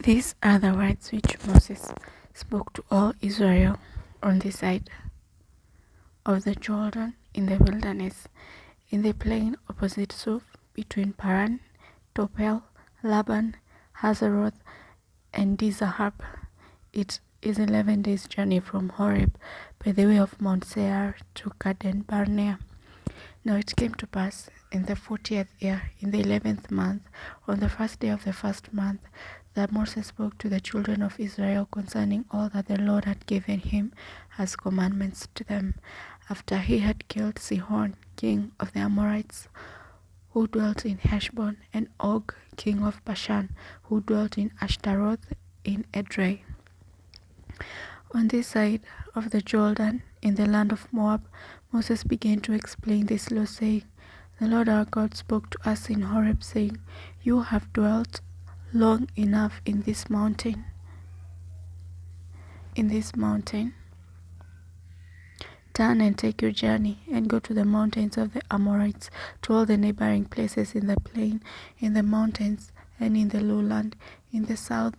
These are the words which Moses spoke to all Israel on the side of the Jordan in the wilderness, in the plain opposite Suf, between Paran, Topel, Laban, Hazeroth, and Dizahab. It is 11 days' journey from Horeb by the way of Mount Seir to Kaden Barnea. Now it came to pass in the 40th year, in the 11th month, on the first day of the first month, that Moses spoke to the children of Israel concerning all that the Lord had given him as commandments to them, after he had killed Sihon, king of the Amorites, who dwelt in Heshbon, and Og, king of Bashan, who dwelt in Ashtaroth in Edrei. On this side of the Jordan, in the land of Moab, Moses began to explain this law, saying, The Lord our God spoke to us in Horeb, saying, You have dwelt long enough in this mountain. Turn and take your journey, and go to the mountains of the Amorites, to all the neighboring places in the plain, in the mountains, and in the lowland, in the south,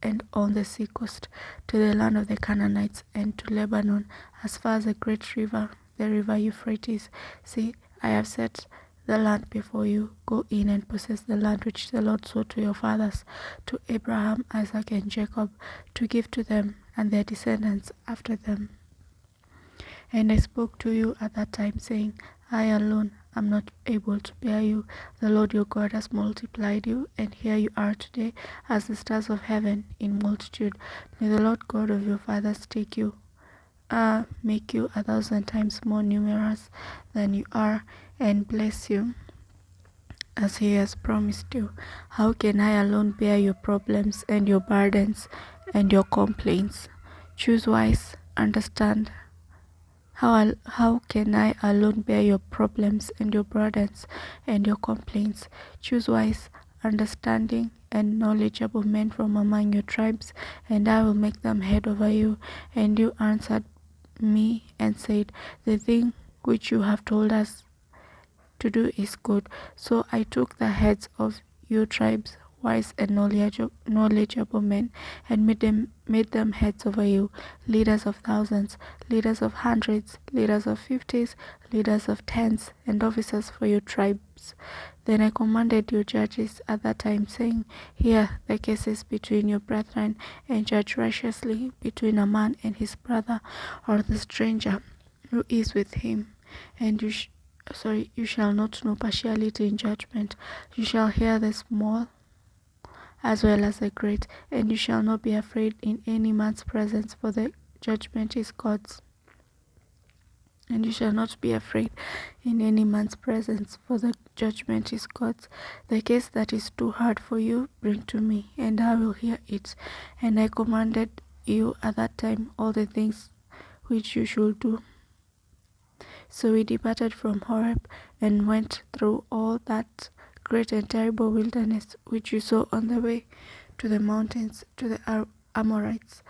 and on the sea coast, to the land of the Canaanites, and to Lebanon, as far as the great river, the river Euphrates. See, I have set the land before you. Go in and possess the land which the Lord swore to your fathers, to Abraham, Isaac, and Jacob, to give to them and their descendants after them. And I spoke to you at that time, saying, I alone am not able to bear you. The Lord your God has multiplied you, and here you are today as the stars of heaven in multitude. May the Lord God of your fathers make you 1,000 times more numerous than you are, and bless you as he has promised you. How can I alone bear your problems and your burdens and your complaints? Choose wise, understand. How can I alone bear your problems and your burdens and your complaints? Choose wise, understanding, and knowledgeable men from among your tribes, and I will make them head over you. And you answered me and said, The thing which you have told us to do is good. So I took the heads of your tribes, wise and knowledgeable men, and made them heads over you, leaders of thousands, leaders of hundreds, leaders of 50s, leaders of tens, and officers for your tribes. Then I commanded your judges at that time, saying, Hear the cases between your brethren, and judge righteously between a man and his brother, or the stranger who is with him. And you shall not know partiality in judgment. You shall hear the small as well as the great, and you shall not be afraid in any man's presence, for the judgment is God's. And you shall not be afraid in any man's presence, for the judgment is God's. The case that is too hard for you, bring to me, and I will hear it. And I commanded you at that time all the things which you should do. So we departed from Horeb and went through all that great and terrible wilderness which you saw on the way to the mountains, to the Amorites,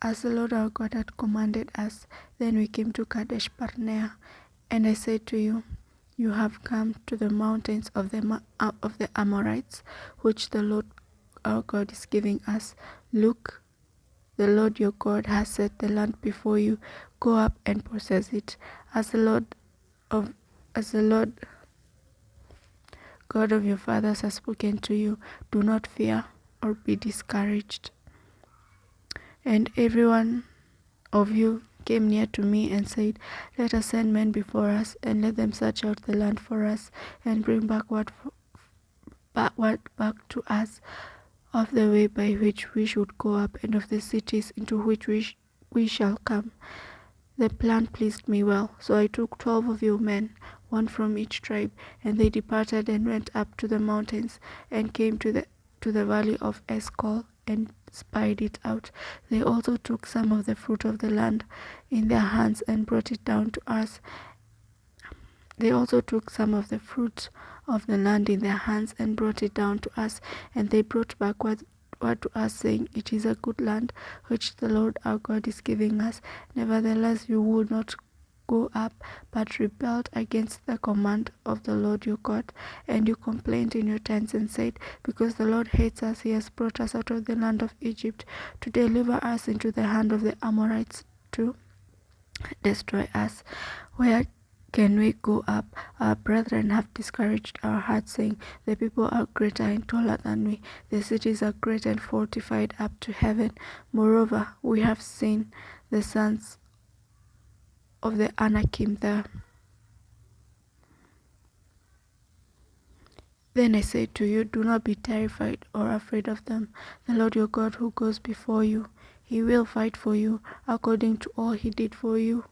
as the Lord our God had commanded us. Then we came to Kadesh Barnea, and I said to you, You have come to the mountains of the Amorites, which the Lord our God is giving us. Look, the Lord your God has set the land before you. Go up and possess it, as the Lord God of your fathers has spoken to you. Do not fear or be discouraged. And every one of you came near to me and said, Let us send men before us, and let them search out the land for us, and bring back back to us of the way by which we should go up, and of the cities into which we shall come. The plan pleased me well, so I took 12 of you men, one from each tribe, and they departed and went up to the mountains, and came to the valley of Eshcol, and spied it out. They also took some of the fruit of the land in their hands, and brought it down to us. They also took some of the fruit of the land in their hands, and brought it down to us, and they brought back word to us, saying, It is a good land which the Lord our God is giving us. Nevertheless, you would not go up, but rebelled against the command of the Lord your God. And you complained in your tents and said, because the Lord hates us, he has brought us out of the land of Egypt to deliver us into the hand of the Amorites to destroy us. Where can we go up? Our brethren have discouraged our hearts, saying, the people are greater and taller than we. The cities are great and fortified up to heaven. Moreover, we have seen the sons of the Anakim there. Then I say to you, do not be terrified or afraid of them. The Lord your God who goes before you, he will fight for you, according to all he did for you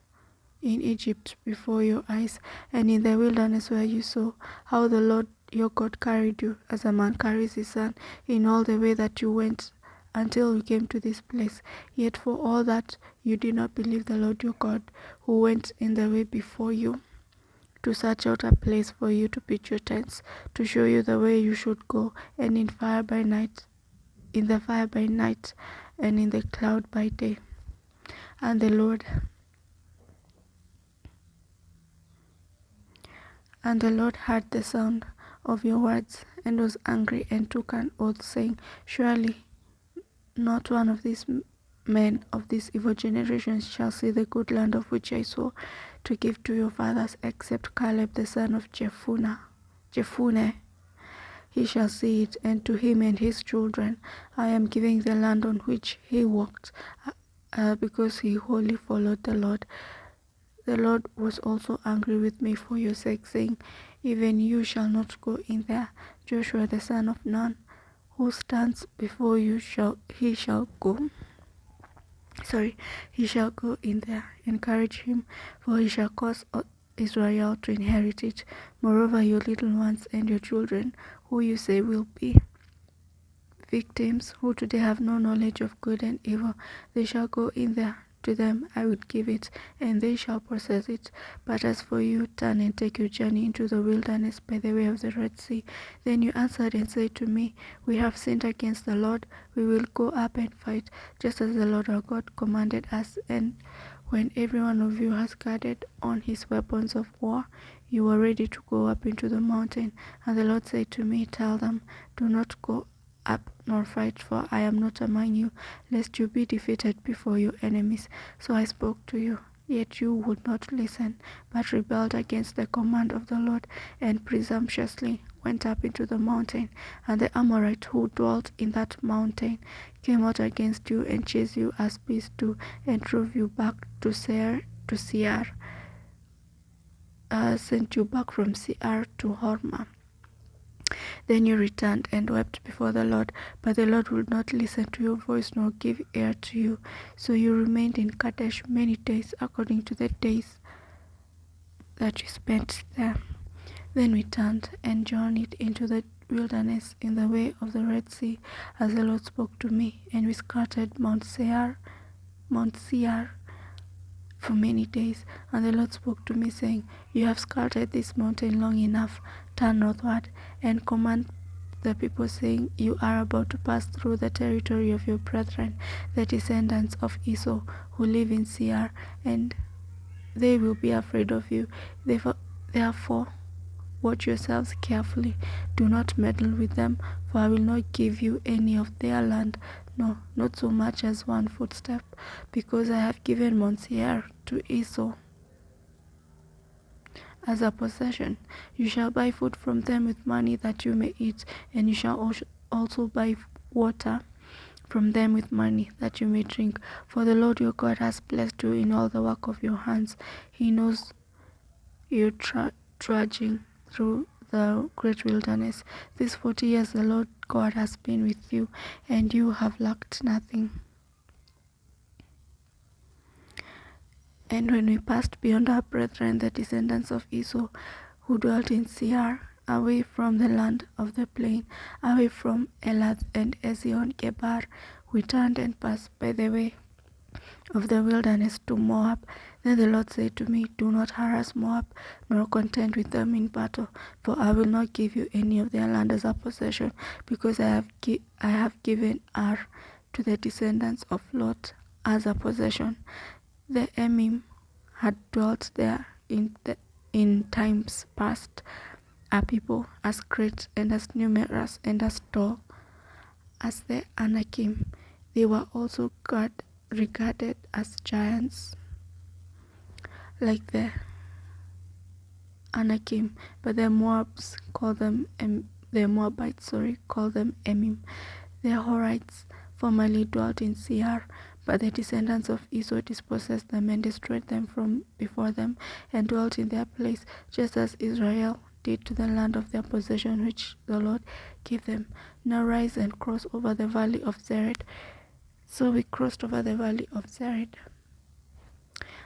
in Egypt before your eyes, and in the wilderness where you saw how the Lord your God carried you, as a man carries his son, in all the way that you went, until you came to this place. Yet for all that you did not believe the Lord your God, who went in the way before you, to search out a place for you to pitch your tents, to show you the way you should go, and in the fire by night, and in the cloud by day. And the Lord heard the sound of your words, and was angry, and took an oath, saying, surely not one of these men of this evil generation shall see the good land of which I swore to give to your fathers, except Caleb the son of Jephunneh. He shall see it, and to him and his children I am giving the land on which he walked, because he wholly followed the Lord. The Lord was also angry with me for your sake, saying, even you shall not go in there. Joshua the son of Nun, who stands before you, he shall go in there. Encourage him, for he shall cause Israel to inherit it. Moreover, your little ones and your children, who you say will be victims, who today have no knowledge of good and evil, they shall go in there. To them I would give it, and they shall possess it. But as for you, turn and take your journey into the wilderness by the way of the Red Sea. Then you answered and said to me, we have sinned against the Lord. We will go up and fight, just as the Lord our God commanded us. And when every one of you has gathered on his weapons of war, you are ready to go up into the mountain. And the Lord said to me, tell them, do not go up nor fight, for I am not among you, lest you be defeated before your enemies. So I spoke to you, yet you would not listen, but rebelled against the command of the Lord, and presumptuously went up into the mountain. And the Amorite who dwelt in that mountain came out against you, and chased you as beasts do, and drove you back to Seir, sent you back from Seir to Hormah. Then you returned and wept before the Lord, but the Lord would not listen to your voice nor give ear to you. So you remained in Kadesh many days, according to the days that you spent there. Then we turned and journeyed into the wilderness in the way of the Red Sea, as the Lord spoke to me, and we scattered Mount Seir for many days. And the Lord spoke to me, saying, you have scattered this mountain long enough. Turn northward and command the people, saying, you are about to pass through the territory of your brethren, the descendants of Esau, who live in Seir, and they will be afraid of you. Therefore, watch yourselves carefully. Do not meddle with them, for I will not give you any of their land, no, not so much as one footstep, because I have given Mount Seir to Esau as a possession. You shall buy food from them with money that you may eat, and you shall also buy water from them with money that you may drink. For the Lord your God has blessed you in all the work of your hands. He knows you trudging through the great wilderness. These 40 years the Lord God has been with you, and you have lacked nothing. And when we passed beyond our brethren, the descendants of Esau, who dwelt in Seir, away from the land of the plain, away from Elath and Ezion-Geber, we turned and passed by the way of the wilderness to Moab. Then the Lord said to me, do not harass Moab, nor contend with them in battle, for I will not give you any of their land as a possession, because I have given Ar to the descendants of Lot as a possession. The Emim had dwelt there in times past, a people as great and as numerous and as tall as the Anakim. They were also regarded as giants like the Anakim, but the Moabites call them Emim. The Horites formerly dwelt in Seir, but the descendants of Esau dispossessed them and destroyed them from before them, and dwelt in their place, just as Israel did to the land of their possession which the Lord gave them. Now rise and cross over the valley of Zered. So we crossed over the valley of Zered.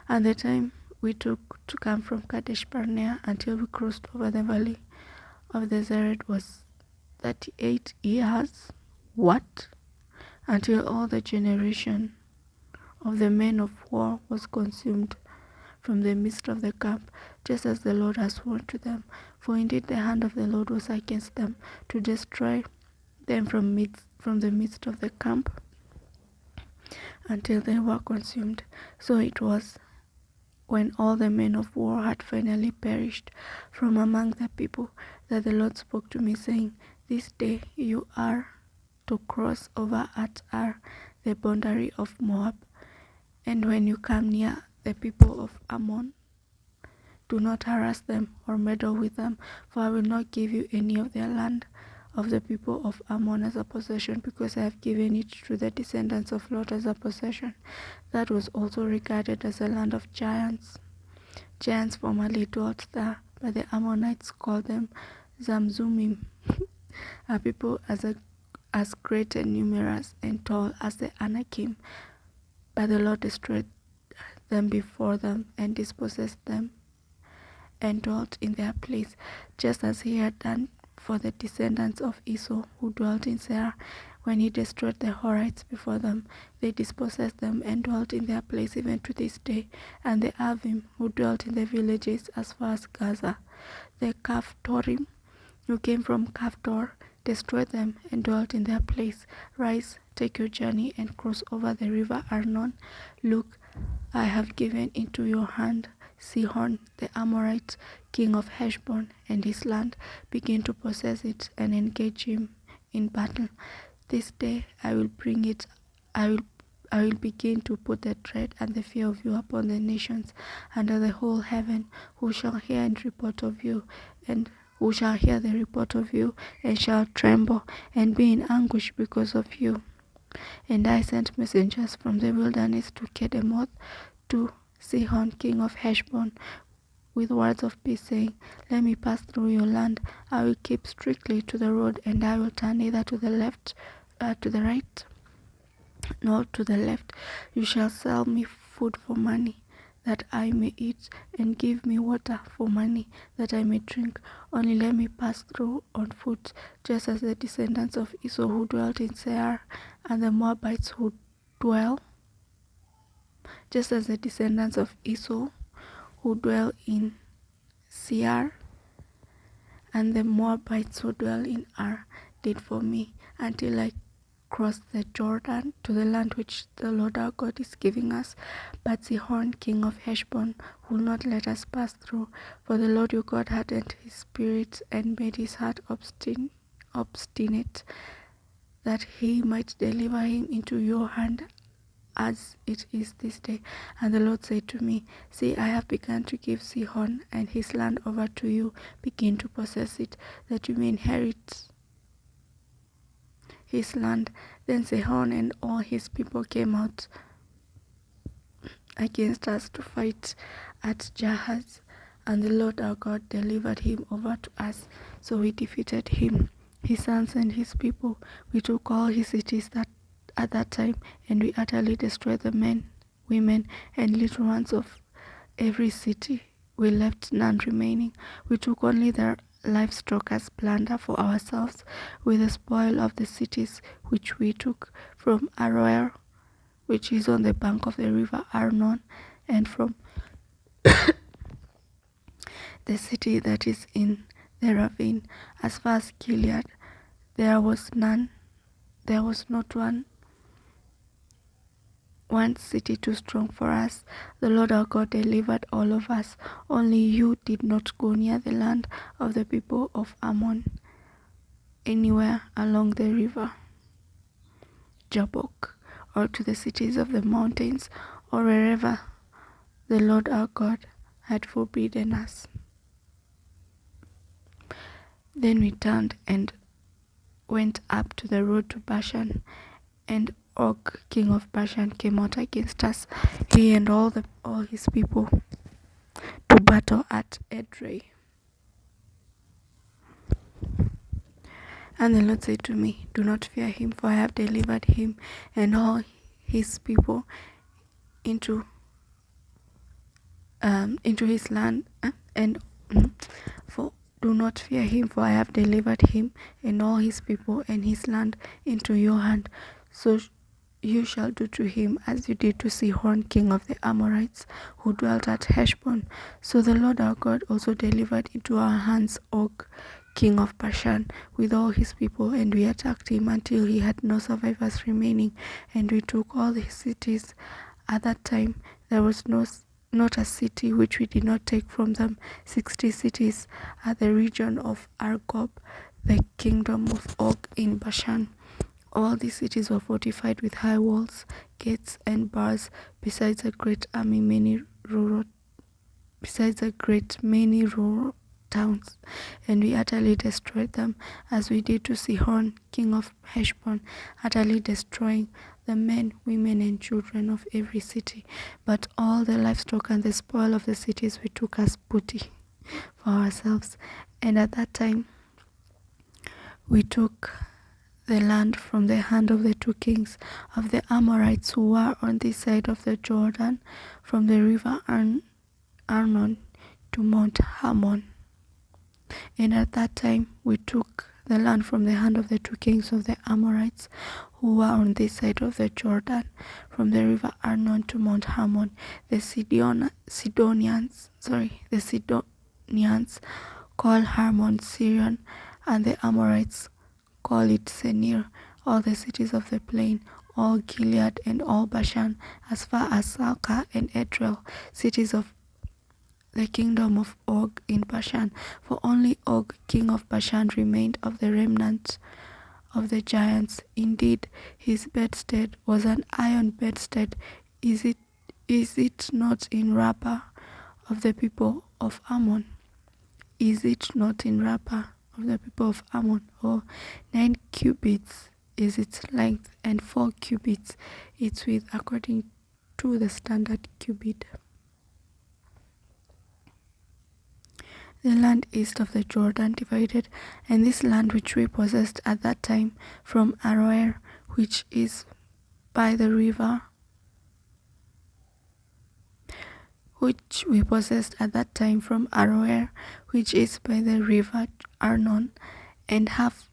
And the time we took to come from Kadesh Barnea until we crossed over the valley of the Zered was 38 years. What? Until all the generation of the men of war was consumed from the midst of the camp, just as the Lord has sworn to them. For indeed the hand of the Lord was against them, to destroy them from the midst of the camp, until they were consumed. So it was, when all the men of war had finally perished from among the people, that the Lord spoke to me, saying, This day you are to cross over at Ar, the boundary of Moab. And when you come near the people of Ammon, do not harass them or meddle with them, for I will not give you any of their land of the people of Ammon as a possession, because I have given it to the descendants of Lot as a possession. That was also regarded as a land of giants. Giants formerly dwelt there, but the Ammonites called them Zamzumim, a people as great and numerous and tall as the Anakim. But the Lord destroyed them before them and dispossessed them and dwelt in their place, just as he had done for the descendants of Esau who dwelt in Seir. When he destroyed the Horites before them, they dispossessed them and dwelt in their place even to this day. And the Avim who dwelt in the villages as far as Gaza, the Kaphtorim who came from Kaphtor, destroyed them and dwelt in their place. Rise, take your journey and cross over the river Arnon. Look, I have given into your hand Sihon the Amorite, king of Heshbon, and his land. Begin to possess it and engage him in battle. This day I will begin to put the dread and the fear of you upon the nations under the whole heaven, who shall hear and report of you, and who shall hear the report of you, and shall tremble and be in anguish because of you. And I sent messengers from the wilderness to Kedemoth, to Sihon king of Heshbon, with words of peace, saying, Let me pass through your land. I will keep strictly to the road, and I will turn neither to the right, nor to the left. You shall sell me food for money, that I may eat, and give me water for money, that I may drink. Only let me pass through on foot, just as the descendants of Esau who dwelt in Seir, and the Moabites who dwell in Seir, and the Moabites who dwell in Ar did for me, until I cross the Jordan to the land which the Lord our God is giving us. But Sihon king of Heshbon will not let us pass through, for the Lord your God hardened his spirit and made his heart obstinate, that he might deliver him into your hand, as it is this day. And the Lord said to me, See, I have begun to give Sihon and his land over to you. Begin to possess it, that you may inherit his land. Then Sihon and all his people came out against us to fight at Jahaz, and the Lord our God delivered him over to us. So we defeated him, his sons and his people. We took all his cities at that time, and we utterly destroyed the men, women, and little ones of every city. We left none remaining. We took only their livestock as plunder for ourselves, with the spoil of the cities which we took from Aroer, which is on the bank of the river Arnon, and from the city that is in the ravine, as far as Gilead. There was not one one city too strong for us. The Lord our God delivered all of us. Only you did not go near the land of the people of Ammon, anywhere along the river Jabbok, or to the cities of the mountains, or wherever the Lord our God had forbidden us. Then we turned and went up to the road to Bashan, and Og, king of Bashan, came out against us, he and all his people, to battle at Edrei. And the Lord said to me, do not fear him, for I have delivered him and all his people into his land, do not fear him, for I have delivered him and all his people and his land into your hand. So you shall do to him as you did to Sihon, king of the Amorites, who dwelt at Heshbon. So the Lord our God also delivered into our hands Og, king of Bashan, with all his people, and we attacked him until he had no survivors remaining, and we took all his cities. At that time there was not a city which we did not take from them. 60 cities at the region of Argob, the kingdom of Og in Bashan. All these cities were fortified with high walls, gates, and bars, besides a great many rural towns, and we utterly destroyed them, as we did to Sihon, king of Heshbon, utterly destroying the men, women, and children of every city. But all the livestock and the spoil of the cities we took as booty for ourselves. And at that time we took the land from the hand of the 2 kings of the Amorites who were on this side of the Jordan, from the river Arnon to Mount Hermon. And at that time we took the land from the hand of the 2 kings of the Amorites who were on this side of the Jordan, from the river Arnon to Mount Hermon. The Sidonians call Hermon Sirion, and the Amorites call it Senir. All the cities of the plain, all Gilead and all Bashan, as far as Salcah and Edrei, cities of the kingdom of Og in Bashan. For only Og, king of Bashan, remained of the remnant of the giants. Indeed, his bedstead was an iron bedstead. Is it not in Rabbah of the people of Ammon? Is it not in Rabbah of the people of Ammon? 9 cubits is its length, and 4 cubits its width, according to the standard cubit. The land east of the Jordan divided, and this land which we possessed at that time from Aroer, which is by the river, Arnon, and half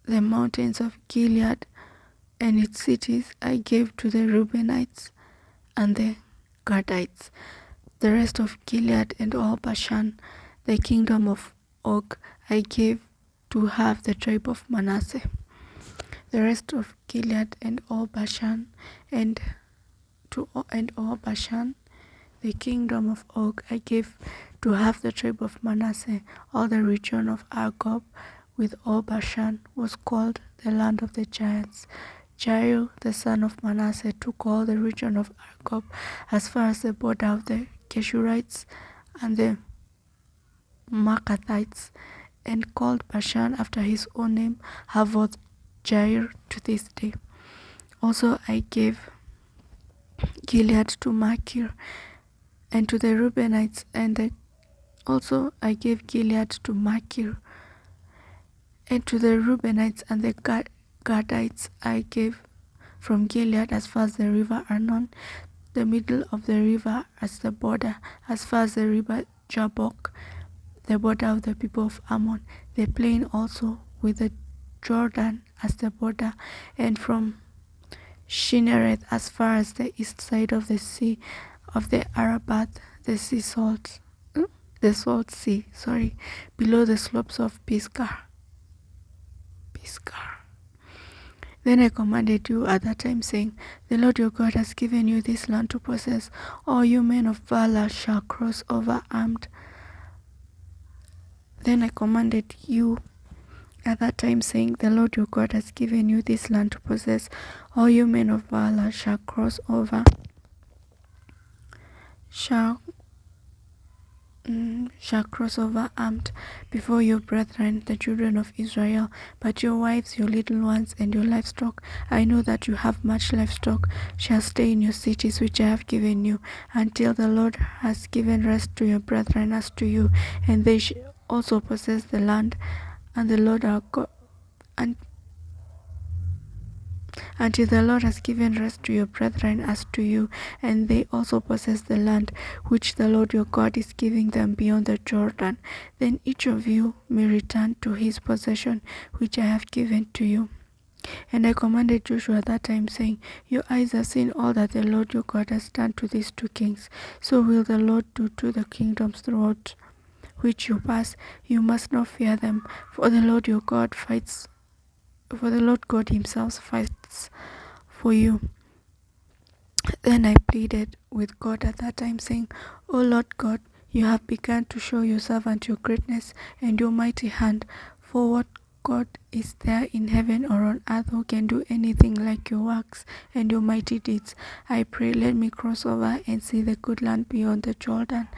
the mountains of Gilead and its cities I gave to the Reubenites and the Gadites. The rest of Gilead and all Bashan, the kingdom of Og, I gave to half the tribe of Manasseh. The rest of Gilead and all Bashan, and all Bashan, the kingdom of Og, I gave to half the tribe of Manasseh. All the region of Argob with all Bashan was called the land of the giants. Jair, the son of Manasseh, took all the region of Argob as far as the border of the Geshurites and the Maacathites, and called Bashan after his own name, Havoth Jair, to this day. Also I gave Gilead to Machir and to the Reubenites, also I gave Gilead to Machir, and to the Reubenites and the Gadites I gave from Gilead as far as the river Arnon, the middle of the river as the border, as far as the river Jabbok, the border of the people of Ammon, the plain also with the Jordan as the border, and from Shinnereth as far as the east side of the sea of the Arabat, the salt sea, below the slopes of Pisgah. Then I commanded you at that time, saying, The Lord your God has given you this land to possess. All you men of valor shall cross over armed. Then I commanded you at that time, saying, The Lord your God has given you this land to possess. All you men of valor shall cross over armed before your brethren, the children of Israel. But your wives, your little ones, and your livestock, I know that you have much livestock, shall stay in your cities which I have given you, until the Lord has given rest to your brethren as to you, and they shall also possess the land, and the Lord our God, and until the Lord has given rest to your brethren as to you, and they also possess the land which the Lord your God is giving them beyond the Jordan. Then each of you may return to his possession which I have given to you. And I commanded Joshua at that time, saying, Your eyes have seen all that the Lord your God has done to these two kings. So will the Lord do to the kingdoms throughout which you pass. You must not fear them, for the Lord your God fights. For the Lord God himself fights for you. Then I pleaded with God at that time, saying, O Lord God, you have begun to show your servant your greatness and your mighty hand. For what God is there in heaven or on earth who can do anything like your works and your mighty deeds? I pray, let me cross over and see the good land beyond the Jordan,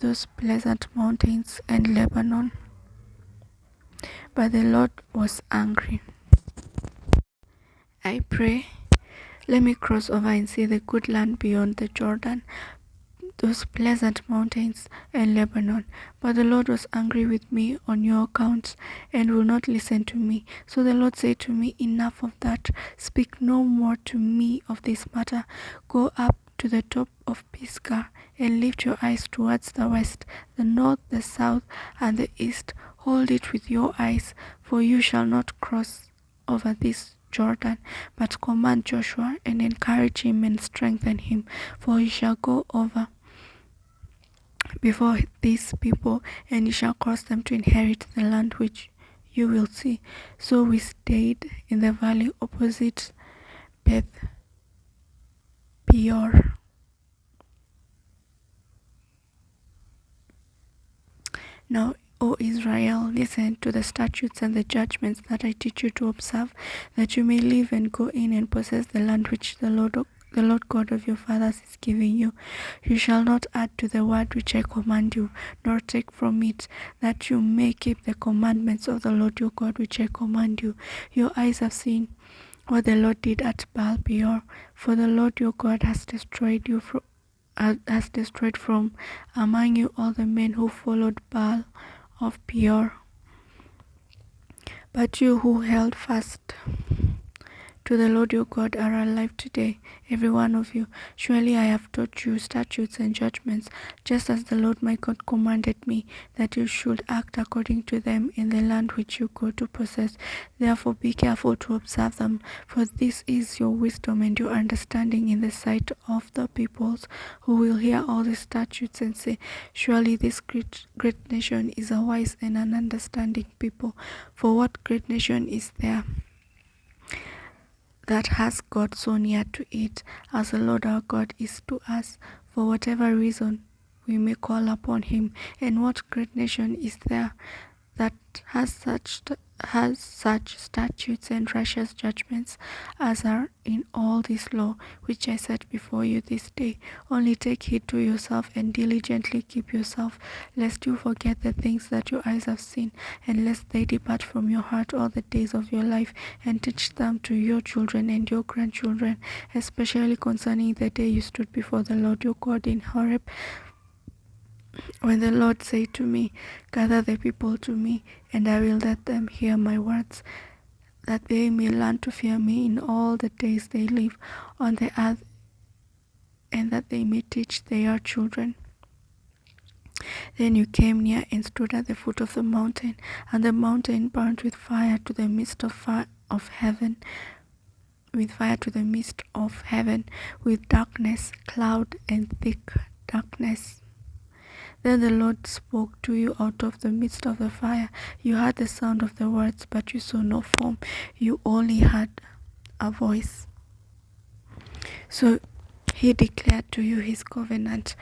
those pleasant mountains and Lebanon. But the Lord was angry. I pray, let me cross over and see the good land beyond the Jordan, those pleasant mountains and Lebanon. But the Lord was angry with me on your account and will not listen to me. So the Lord said to me, Enough of that. Speak no more to me of this matter. Go up to the top of Pisgah and lift your eyes towards the west, the north, the south, and the east. Hold it with your eyes, for you shall not cross over this Jordan, but command Joshua and encourage him and strengthen him, for he shall go over before these people, and he shall cause them to inherit the land which you will see. So we stayed in the valley opposite Beth Peor. Now, O Israel, listen to the statutes and the judgments that I teach you to observe, that you may live and go in and possess the land which the Lord God of your fathers is giving you. You shall not add to the word which I command you, nor take from it, that you may keep the commandments of the Lord your God which I command you. Your eyes have seen what the Lord did at Baal Peor, for the Lord your God has destroyed from among you all the men who followed Baal of Peor. But you who held fast to the Lord your God are alive today, every one of you. Surely I have taught you statutes and judgments, just as the Lord my God commanded me, that you should act according to them in the land which you go to possess. Therefore be careful to observe them, for this is your wisdom and your understanding in the sight of the peoples, who will hear all the statutes and say, Surely this great nation is a wise and an understanding people. For what great nation is there that has God so near to it, as the Lord our God is to us, for whatever reason we may call upon him? And what great nation is there that has such statutes and righteous judgments as are in all this law which I set before you this day? Only take heed to yourself and diligently keep yourself, lest you forget the things that your eyes have seen, and lest they depart from your heart all the days of your life, and teach them to your children and your grandchildren, especially concerning the day you stood before the Lord your God in Horeb, when the Lord said to me, Gather the people to me, and I will let them hear my words, that they may learn to fear me in all the days they live on the earth, and that they may teach their children. Then you came near and stood at the foot of the mountain, and the mountain burned with fire to the midst of heaven, with darkness, cloud, and thick darkness. Then the Lord spoke to you out of the midst of the fire. You heard the sound of the words, but you saw no form. You only heard a voice. So he declared to you his covenant,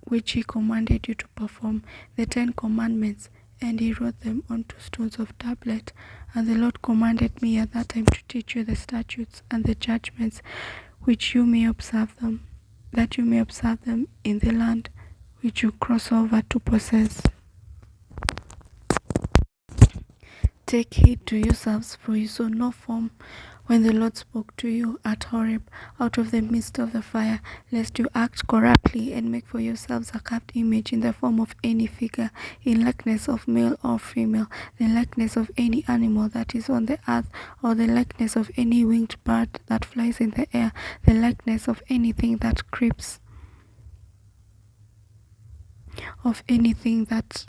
which he commanded you to perform, the 10 commandments, and he wrote them onto stones of tablet. And the Lord commanded me at that time to teach you the statutes and the judgments, which you may observe them, that you may observe them in the land which you cross over to possess. Take heed to yourselves, for you saw no form when the Lord spoke to you at Horeb out of the midst of the fire, lest you act corruptly and make for yourselves a carved image in the form of any figure, in likeness of male or female, the likeness of any animal that is on the earth, or the likeness of any winged bird that flies in the air, the likeness of anything that creeps, of anything that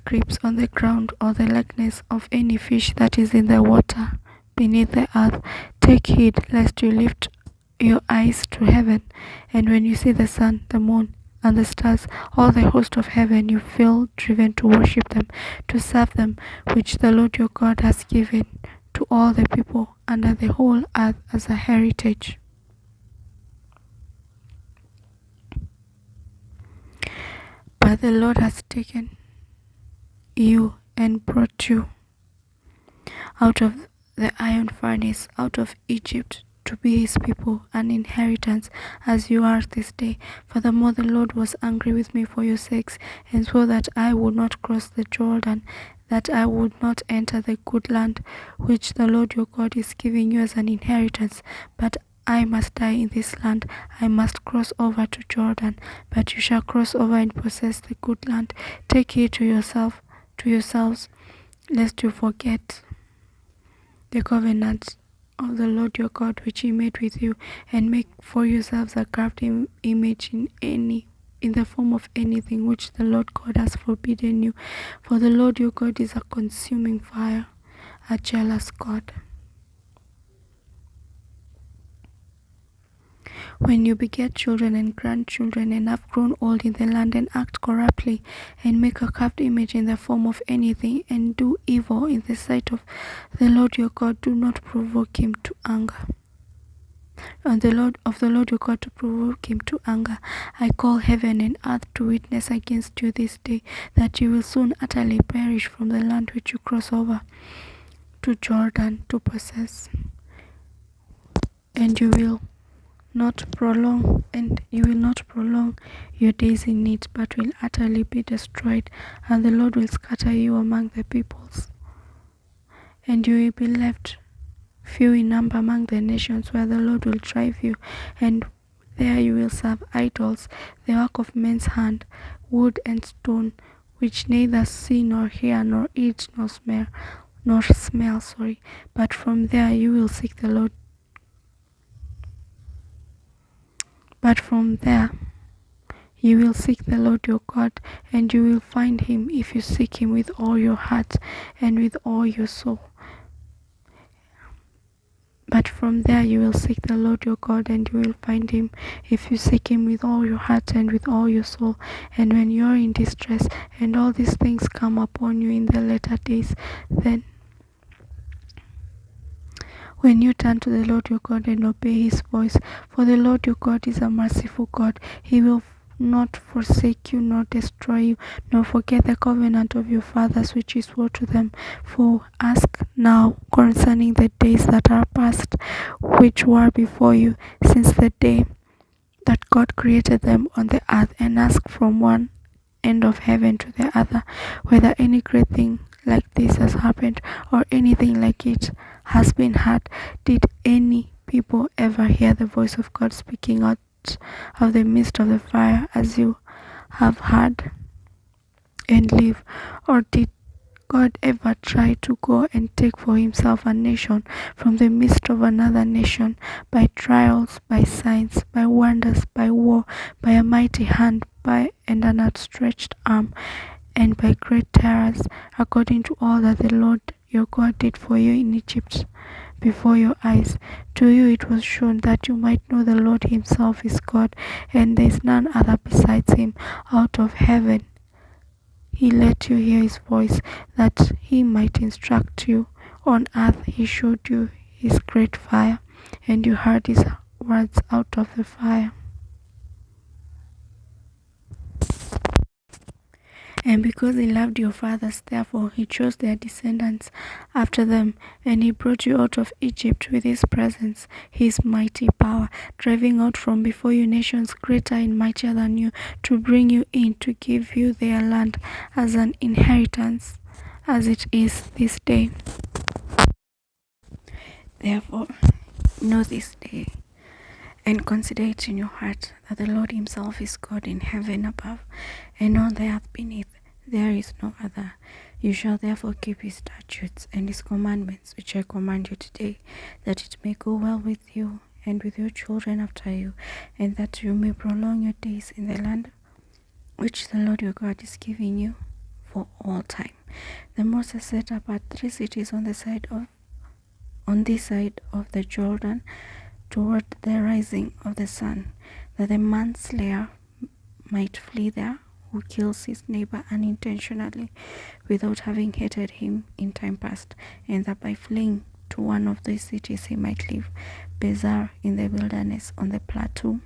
creeps on the ground, or the likeness of any fish that is in the water beneath the earth. Take heed lest you lift your eyes to heaven, and when you see the sun, the moon, and the stars, all the host of heaven, you feel driven to worship them, to serve them, which the Lord your God has given to all the people under the whole earth as a heritage. But the Lord has taken you and brought you out of the iron furnace, out of Egypt, to be his people, an inheritance, as you are this day. Furthermore, the Lord was angry with me for your sakes, and swore that I would not cross the Jordan, that I would not enter the good land which the Lord your God is giving you as an inheritance, but I must die in this land. I must cross over to Jordan, but you shall cross over and possess the good land. Take heed to yourselves, lest you forget the covenant of the Lord your God which he made with you, and make for yourselves a carved image in the form of anything which the Lord God has forbidden you. For the Lord your God is a consuming fire, a jealous God. When you beget children and grandchildren, and have grown old in the land, and act corruptly, and make a carved image in the form of anything, and do evil in the sight of the Lord your God, do not provoke him to anger. And the Lord your God to provoke him to anger, I call heaven and earth to witness against you this day, that you will soon utterly perish from the land which you cross over to Jordan to possess, and you will not prolong your days in it, but will utterly be destroyed, and the Lord will scatter you among the peoples, and you will be left few in number among the nations where the Lord will drive you, and there you will serve idols, the work of men's hand, wood and stone, which neither see nor hear nor eat nor smell, but from there you will seek the Lord. But from there you will seek the Lord your God, and you will find him if you seek him with all your heart and with all your soul. But from there you will seek the Lord your God, and you will find him if you seek him with all your heart and with all your soul. And when you are in distress, and all these things come upon you in the latter days, then when you turn to the Lord your God and obey his voice, for the Lord your God is a merciful God, he will not forsake you nor destroy you, nor forget the covenant of your fathers which he swore to them. For ask now concerning the days that are past, which were before you, since the day that God created them on the earth, and ask from one end of heaven to the other, whether any great thing like this has happened, or anything like it has been heard. Did any people ever hear the voice of God speaking out of the midst of the fire, as you have heard, and live? Or did God ever try to go and take for himself a nation from the midst of another nation, by trials, by signs, by wonders, by war, by a mighty hand, by and an outstretched arm, and by great terrors, according to all that the Lord your God did for you in Egypt before your eyes? To you it was shown that you might know the Lord himself is God, and there is none other besides him. Out of heaven he let you hear his voice, that he might instruct you. On earth he showed you his great fire, and you heard his words out of the fire. And because he loved your fathers, therefore he chose their descendants after them, and he brought you out of Egypt with his presence, his mighty power, driving out from before you nations greater and mightier than you, to bring you in, to give you their land as an inheritance, as it is this day. Therefore, know this day, and consider it in your heart, that the Lord himself is God in heaven above, and on the earth beneath. There is no other. You shall therefore keep his statutes and his commandments, which I command you today, that it may go well with you and with your children after you, and that you may prolong your days in the land which the Lord your God is giving you for all time. Then Moses set apart 3 cities on this side of the Jordan, toward the rising of the sun, that the manslayer might flee there, who kills his neighbor unintentionally without having hated him in time past, and that by fleeing to one of these cities he might live. Bezer in the wilderness on the plateau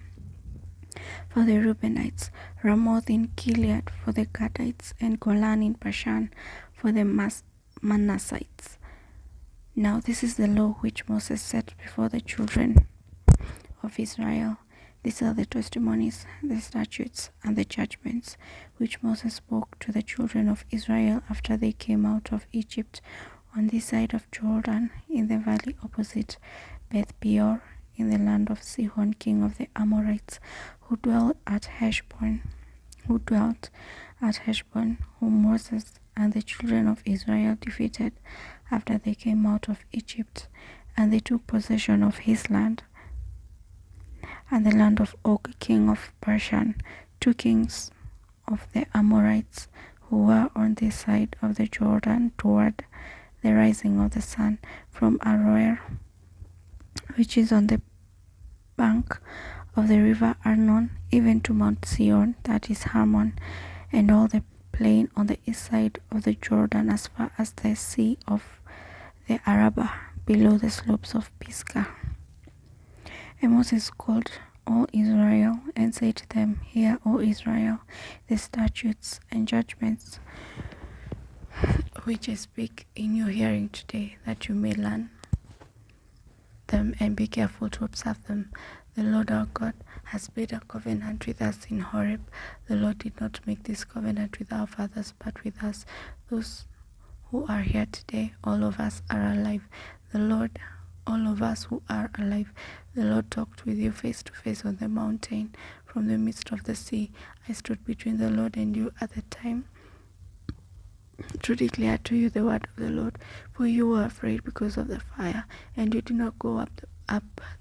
for the Reubenites, Ramoth in Gilead for the Gadites, and Golan in Bashan for the Manassites. Now this is the law which Moses set before the children of Israel. These are the testimonies, the statutes, and the judgments which Moses spoke to the children of Israel after they came out of Egypt, on this side of Jordan, in the valley opposite Beth Peor, in the land of Sihon king of the Amorites, who dwelt at Heshbon, whom Moses and the children of Israel defeated after they came out of Egypt, and they took possession of his land, and the land of Og king of Bashan, 2 kings of the Amorites, who were on this side of the Jordan toward the rising of the sun, from Aroer, which is on the bank of the river Arnon, even to Mount Sion, that is Hermon, and all the plain on the east side of the Jordan, as far as the sea of the Arabah, below the slopes of Pisgah. And Moses called all Israel and said to them, Hear, O Israel, the statutes and judgments which I speak in your hearing today, that you may learn them and be careful to observe them. The Lord our God has made a covenant with us in Horeb. The Lord did not make this covenant with our fathers, but with us, those who are here today. All of us are alive. All of us who are alive, the Lord talked with you face to face on the mountain from the midst of the sea. I stood between the Lord and you at the time to declare to you the word of the Lord, for you were afraid because of the fire, and you did not go up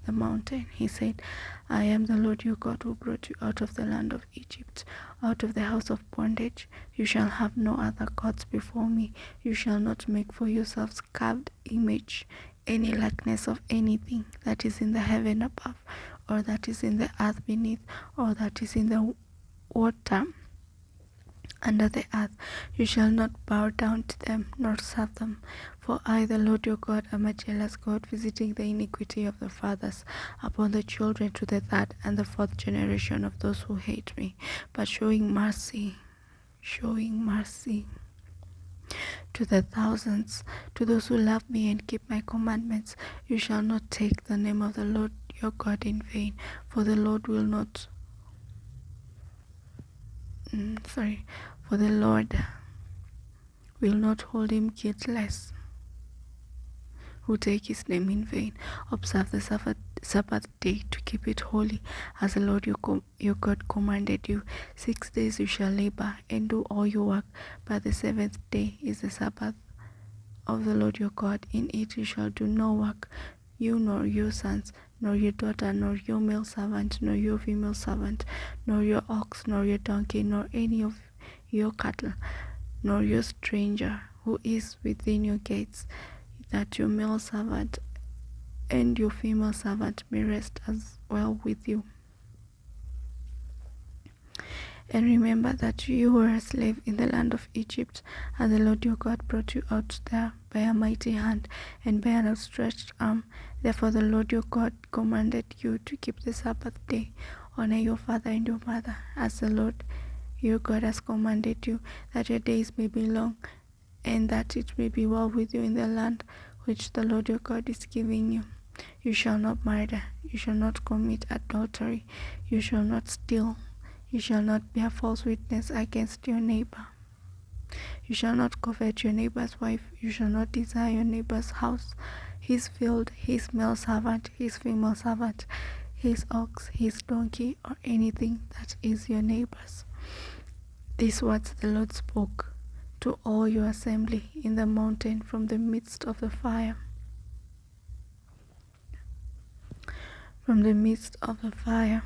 the mountain. He said, I am the Lord your God, who brought you out of the land of Egypt, out of the house of bondage. You shall have no other gods before me. You shall not make for yourselves carved image, any likeness of anything that is in the heaven above, or that is in the earth beneath, or that is in the water under the earth. You shall not bow down to them, nor serve them. For I, the Lord your God, am a jealous God, visiting the iniquity of the fathers upon the children to the 3rd and the 4th generation of those who hate me, but showing mercy to the thousands, to those who love me and keep my commandments. You shall not take the name of the Lord your God in vain, for the Lord will not hold him guiltless who take his name in vain. Observe the Sabbath day to keep it holy, as the Lord your God commanded you. 6 days you shall labor and do all your work, but the 7th day is the Sabbath of the Lord your God. In it you shall do no work, you nor your sons, nor your daughter, nor your male servant, nor your female servant, nor your ox, nor your donkey, nor any of your cattle, nor your stranger who is within your gates, that your male servant and your female servant may rest as well with you. And remember that you were a slave in the land of Egypt, and the Lord your God brought you out there by a mighty hand and by an outstretched arm. Therefore the Lord your God commanded you to keep the Sabbath day. Honor your father and your mother, as the Lord your God has commanded you, that your days may be long, and that it may be well with you in the land which the Lord your God is giving you. You shall not murder, you shall not commit adultery, you shall not steal, you shall not bear false witness against your neighbor. You shall not covet your neighbor's wife, you shall not desire your neighbor's house, his field, his male servant, his female servant, his ox, his donkey, or anything that is your neighbor's. These words the Lord spoke to all your assembly in the mountain from the midst of the fire. From the midst of the fire,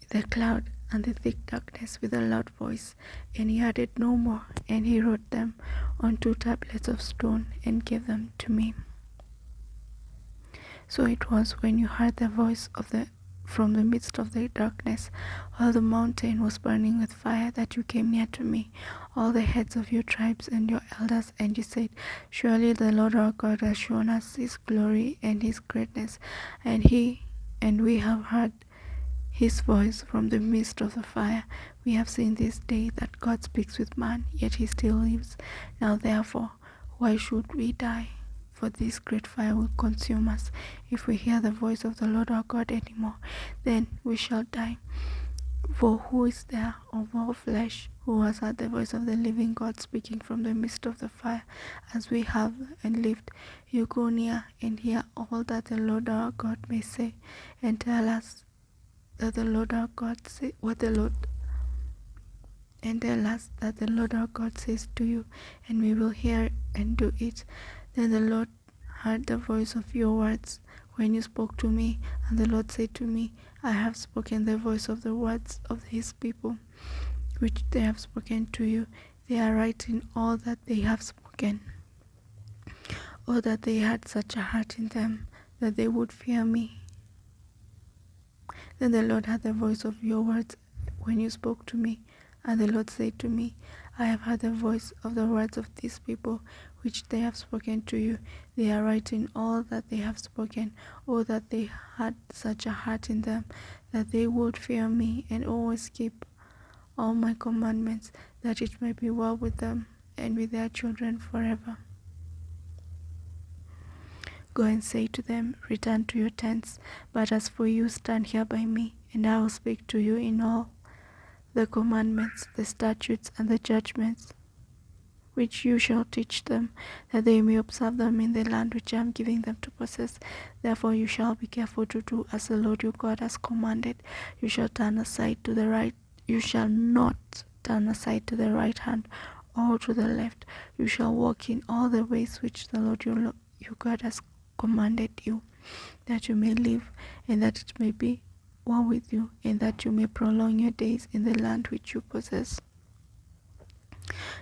the cloud and the thick darkness with a loud voice. And he added no more, and he wrote them on 2 tablets of stone and gave them to me. So it was when you heard the voice from the midst of the darkness, while the mountain was burning with fire, that you came near to me, all the heads of your tribes and your elders, and you said, Surely the Lord our God has shown us his glory and his greatness, and we have heard his voice from the midst of the fire. We have seen this day that God speaks with man, yet he still lives. Now therefore, why should we die? For this great fire will consume us. If we hear the voice of the Lord our God anymore, then we shall die. For who is there of all flesh who has heard the voice of the living God speaking from the midst of the fire, as we have and lived? You go near and hear all that the Lord our God may say, and tell us that the Lord our God say and tell us that the Lord our God says to you, and we will hear and do it. Then the Lord heard the voice of your words when you spoke to me, and the Lord said to me, I have spoken the voice of the words of his people, which they have spoken to you. They are right in all that they have spoken. Oh, that they had such a heart in them, that they would fear me. Then the Lord heard the voice of your words when you spoke to me, and the Lord said to me, I have heard the voice of the words of these people, which they have spoken to you. They are right in all that they have spoken. Oh, that they had such a heart in them, that they would fear me and always keep all my commandments, that it may be well with them and with their children forever. Go and say to them, Return to your tents, but as for you, stand here by me, and I will speak to you in all the commandments, the statutes, and the judgments, which you shall teach them, that they may observe them in the land which I am giving them to possess. Therefore you shall be careful to do as the Lord your God has commanded. You shall not turn aside to the right hand or to the left. You shall walk in all the ways which the Lord your God has commanded you, that you may live, and that it may be well with you, and that you may prolong your days in the land which you possess.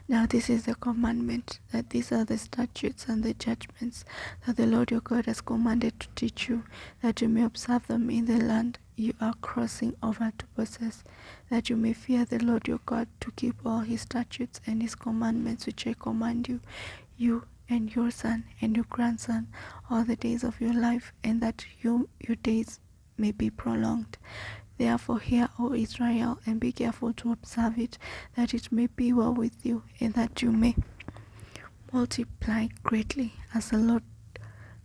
Now this is the commandment, that these are the statutes and the judgments that the Lord your God has commanded to teach you, that you may observe them in the land you are crossing over to possess, that you may fear the Lord your God, to keep all his statutes and his commandments which I command you, you and your son and your grandson, all the days of your life, and that your days may be prolonged. Therefore hear, O Israel, and be careful to observe it, that it may be well with you, and that you may multiply greatly, as the Lord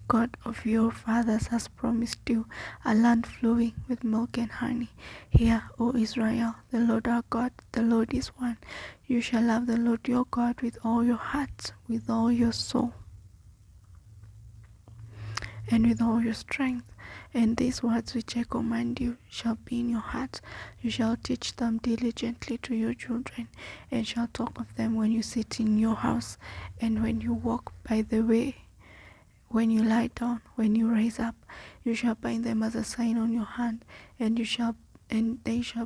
God of your fathers has promised you, a land flowing with milk and honey. Hear, O Israel, the Lord our God, the Lord is one. You shall love the Lord your God with all your heart, with all your soul, and with all your strength. And these words which I command you shall be in your heart. You shall teach them diligently to your children, and shall talk of them when you sit in your house, and when you walk by the way, when you lie down, when you rise up. You shall bind them as a sign on your hand, and they shall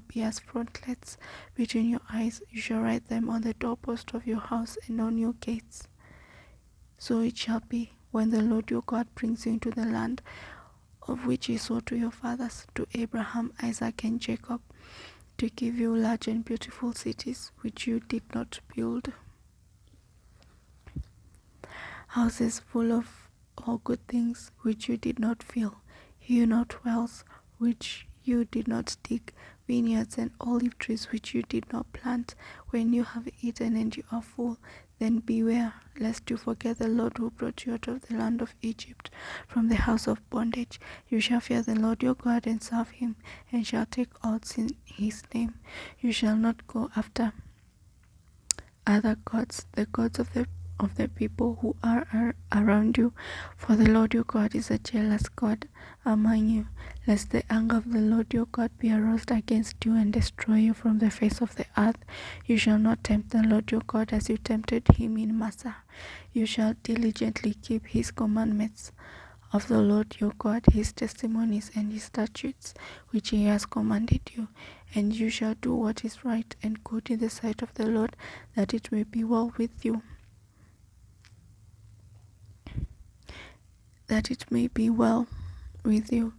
be as frontlets between your eyes. You shall write them on the doorpost of your house and on your gates. So it shall be, when the Lord your God brings you into the land of which he swore to your fathers, to Abraham, Isaac, and Jacob, to give you large and beautiful cities which you did not build, houses full of all good things which you did not fill, hewn-out wells which you did not dig, vineyards and olive trees which you did not plant. When you have eaten and you are full, then beware lest you forget the Lord who brought you out of the land of Egypt, from the house of bondage. You shall fear the Lord your God and serve him, and shall take oaths in his name. You shall not go after other gods, the gods of the people who are around you, for the Lord your God is a jealous God among you, lest the anger of the Lord your God be aroused against you and destroy you from the face of the earth. You shall not tempt the Lord your God as you tempted him in Massah. You shall diligently keep his commandments of the Lord your God, his testimonies and his statutes, which he has commanded you, and you shall do what is right and good in the sight of the Lord, that it may be well with you. That it may be well with you,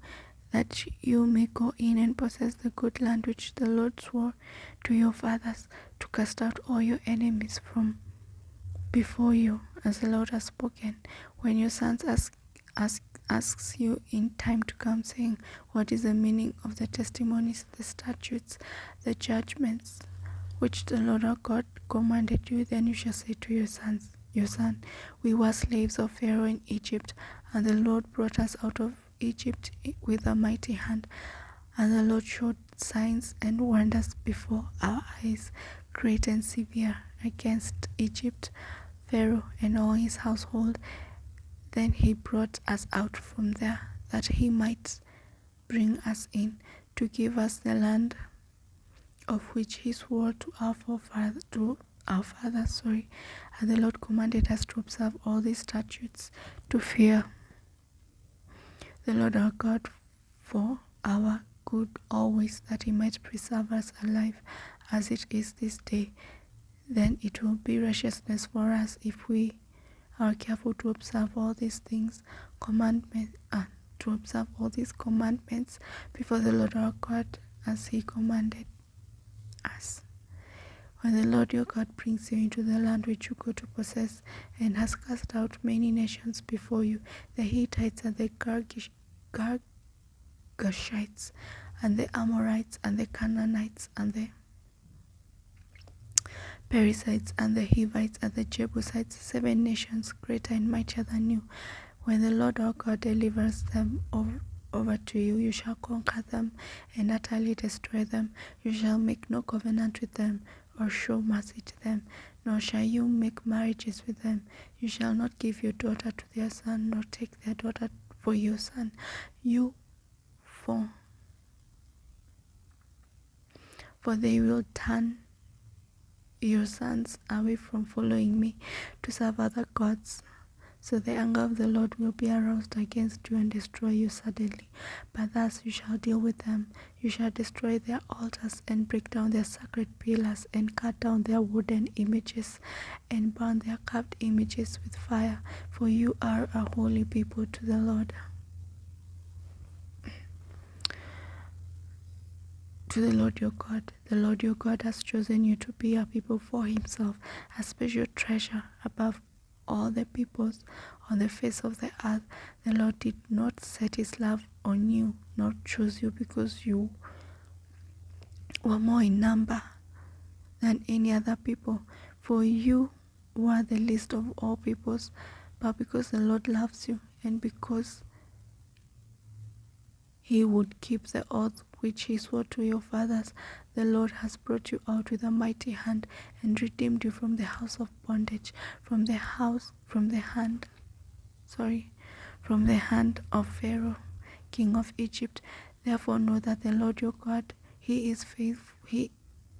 that you may go in and possess the good land which the Lord swore to your fathers, to cast out all your enemies from before you, as the Lord has spoken. When your sons asks you in time to come, saying, what is the meaning of the testimonies, the statutes, the judgments which the Lord our God commanded you, then you shall say to your son, we were slaves of Pharaoh in Egypt, and the Lord brought us out of Egypt with a mighty hand, and the Lord showed signs and wonders before our eyes, great and severe, against Egypt, Pharaoh and all his household. Then he brought us out from there, that he might bring us in, to give us the land of which he swore to our fathers. And the Lord commanded us to observe all these statutes, to fear the Lord our God for our good always, that he might preserve us alive as it is this day. Then it will be righteousness for us if we are careful to observe all these commandments before the Lord our God, as he commanded us. When the Lord your God brings you into the land which you go to possess, and has cast out many nations before you, the Hittites and the Girgashites, and the Amorites, and the Canaanites, and the Perizzites, and the Hivites, and the Jebusites, 7 nations greater and mightier than you. When the Lord our God delivers them over to you, you shall conquer them and utterly destroy them. You shall make no covenant with them, or show mercy to them, nor shall you make marriages with them. You shall not give your daughter to their son, nor take their daughter for your son. For they will turn your sons away from following me to serve other gods. So the anger of the Lord will be aroused against you and destroy you suddenly. But thus you shall deal with them. You shall destroy their altars and break down their sacred pillars and cut down their wooden images and burn their carved images with fire. For you are a holy people to the Lord. To the Lord your God. The Lord your God has chosen you to be a people for himself, a special treasure above all the peoples on the face of the earth. The Lord did not set his love on you, nor choose you because you were more in number than any other people, for you were the least of all peoples, but because the Lord loves you, and because he would keep the oath which he swore to your fathers, the Lord has brought you out with a mighty hand and redeemed you from the house of bondage, from the hand of Pharaoh, king of Egypt. Therefore know that the Lord your God, he is faithful.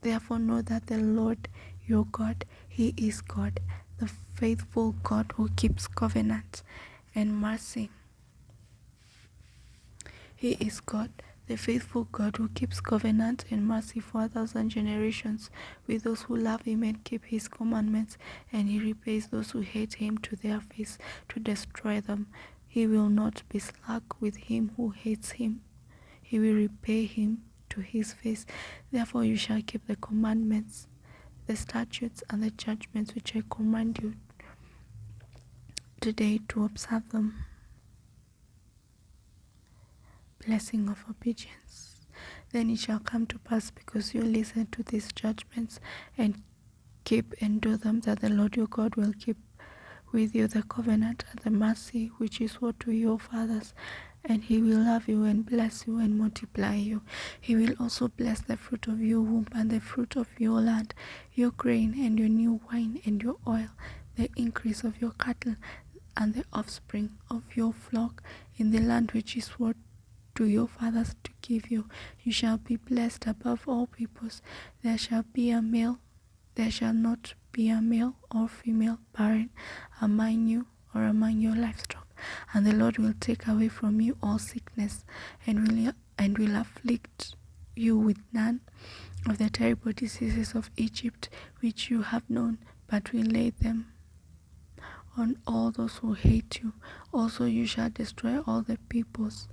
Therefore know that the Lord your God, he is God, the faithful God who keeps covenant and mercy. He is God, the faithful God who keeps covenant and mercy for 1,000 generations with those who love him and keep his commandments, and he repays those who hate him to their face to destroy them. He will not be slack with him who hates him. He will repay him to his face. Therefore you shall keep the commandments, the statutes, and the judgments which I command you today to observe them. Blessing of obedience. Then it shall come to pass, because you listen to these judgments and keep and do them, that the Lord your God will keep with you the covenant and the mercy which is swore to your fathers, and he will love you and bless you and multiply you. He will also bless the fruit of your womb and the fruit of your land, your grain and your new wine and your oil, the increase of your cattle and the offspring of your flock in the land which is swore to your fathers to give you. You shall be blessed above all peoples. There shall not be a male or female barren among you or among your livestock. And the Lord will take away from you all sickness, and will afflict you with none of the terrible diseases of Egypt which you have known, but will lay them on all those who hate you. Also you shall destroy all the peoples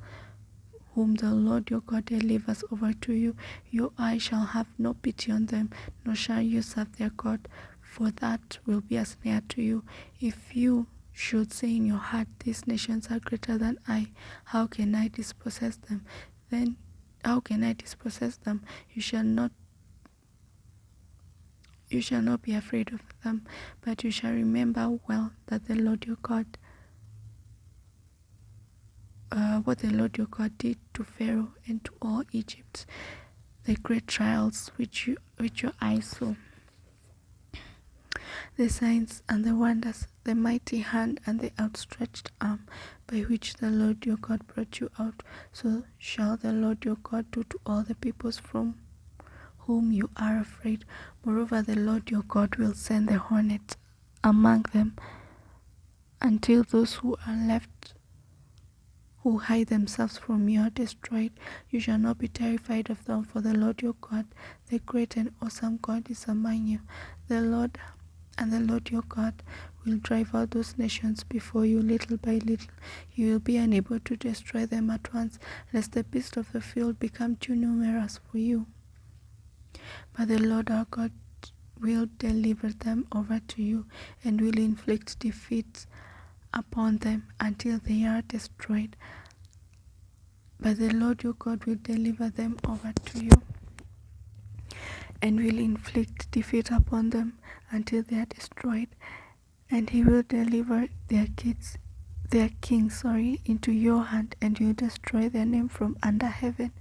whom the Lord your God delivers over to you. Your eye shall have no pity on them, nor shall you serve their God, for that will be a snare to you. If you should say in your heart, these nations are greater than I, how can I dispossess them? Then how can I dispossess them? You shall not be afraid of them, but you shall remember well that the Lord your God, what the Lord your God did to Pharaoh and to all Egypt, the great trials which your eyes saw, the signs and the wonders, the mighty hand and the outstretched arm, by which the Lord your God brought you out. So shall the Lord your God do to all the peoples from whom you are afraid. Moreover, the Lord your God will send the hornet among them, until those who are left, who hide themselves from you, are destroyed. You shall not be terrified of them, for the Lord your God, the great and awesome God, is among you. The Lord your God will drive out those nations before you little by little. You will be unable to destroy them at once, lest the beasts of the field become too numerous for you. But the Lord our God will deliver them over to you, and will inflict defeat upon them until they are destroyed. But the Lord your God will deliver them over to you, and will inflict defeat upon them until they are destroyed. And he will deliver their kings into your hand, and you destroy their name from under heaven.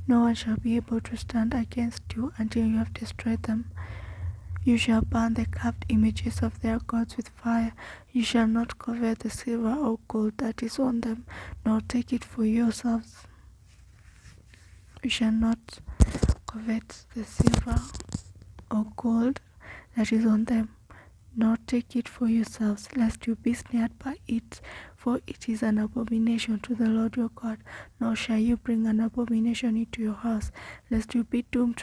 No one shall be able to stand against you until you have destroyed them. You shall burn the carved images of their gods with fire. You shall not covet the silver or gold that is on them, nor take it for yourselves. You shall not covet the silver or gold that is on them, nor take it for yourselves, lest you be snared by it, for it is an abomination to the Lord your God. Nor shall you bring an abomination into your house, lest you be doomed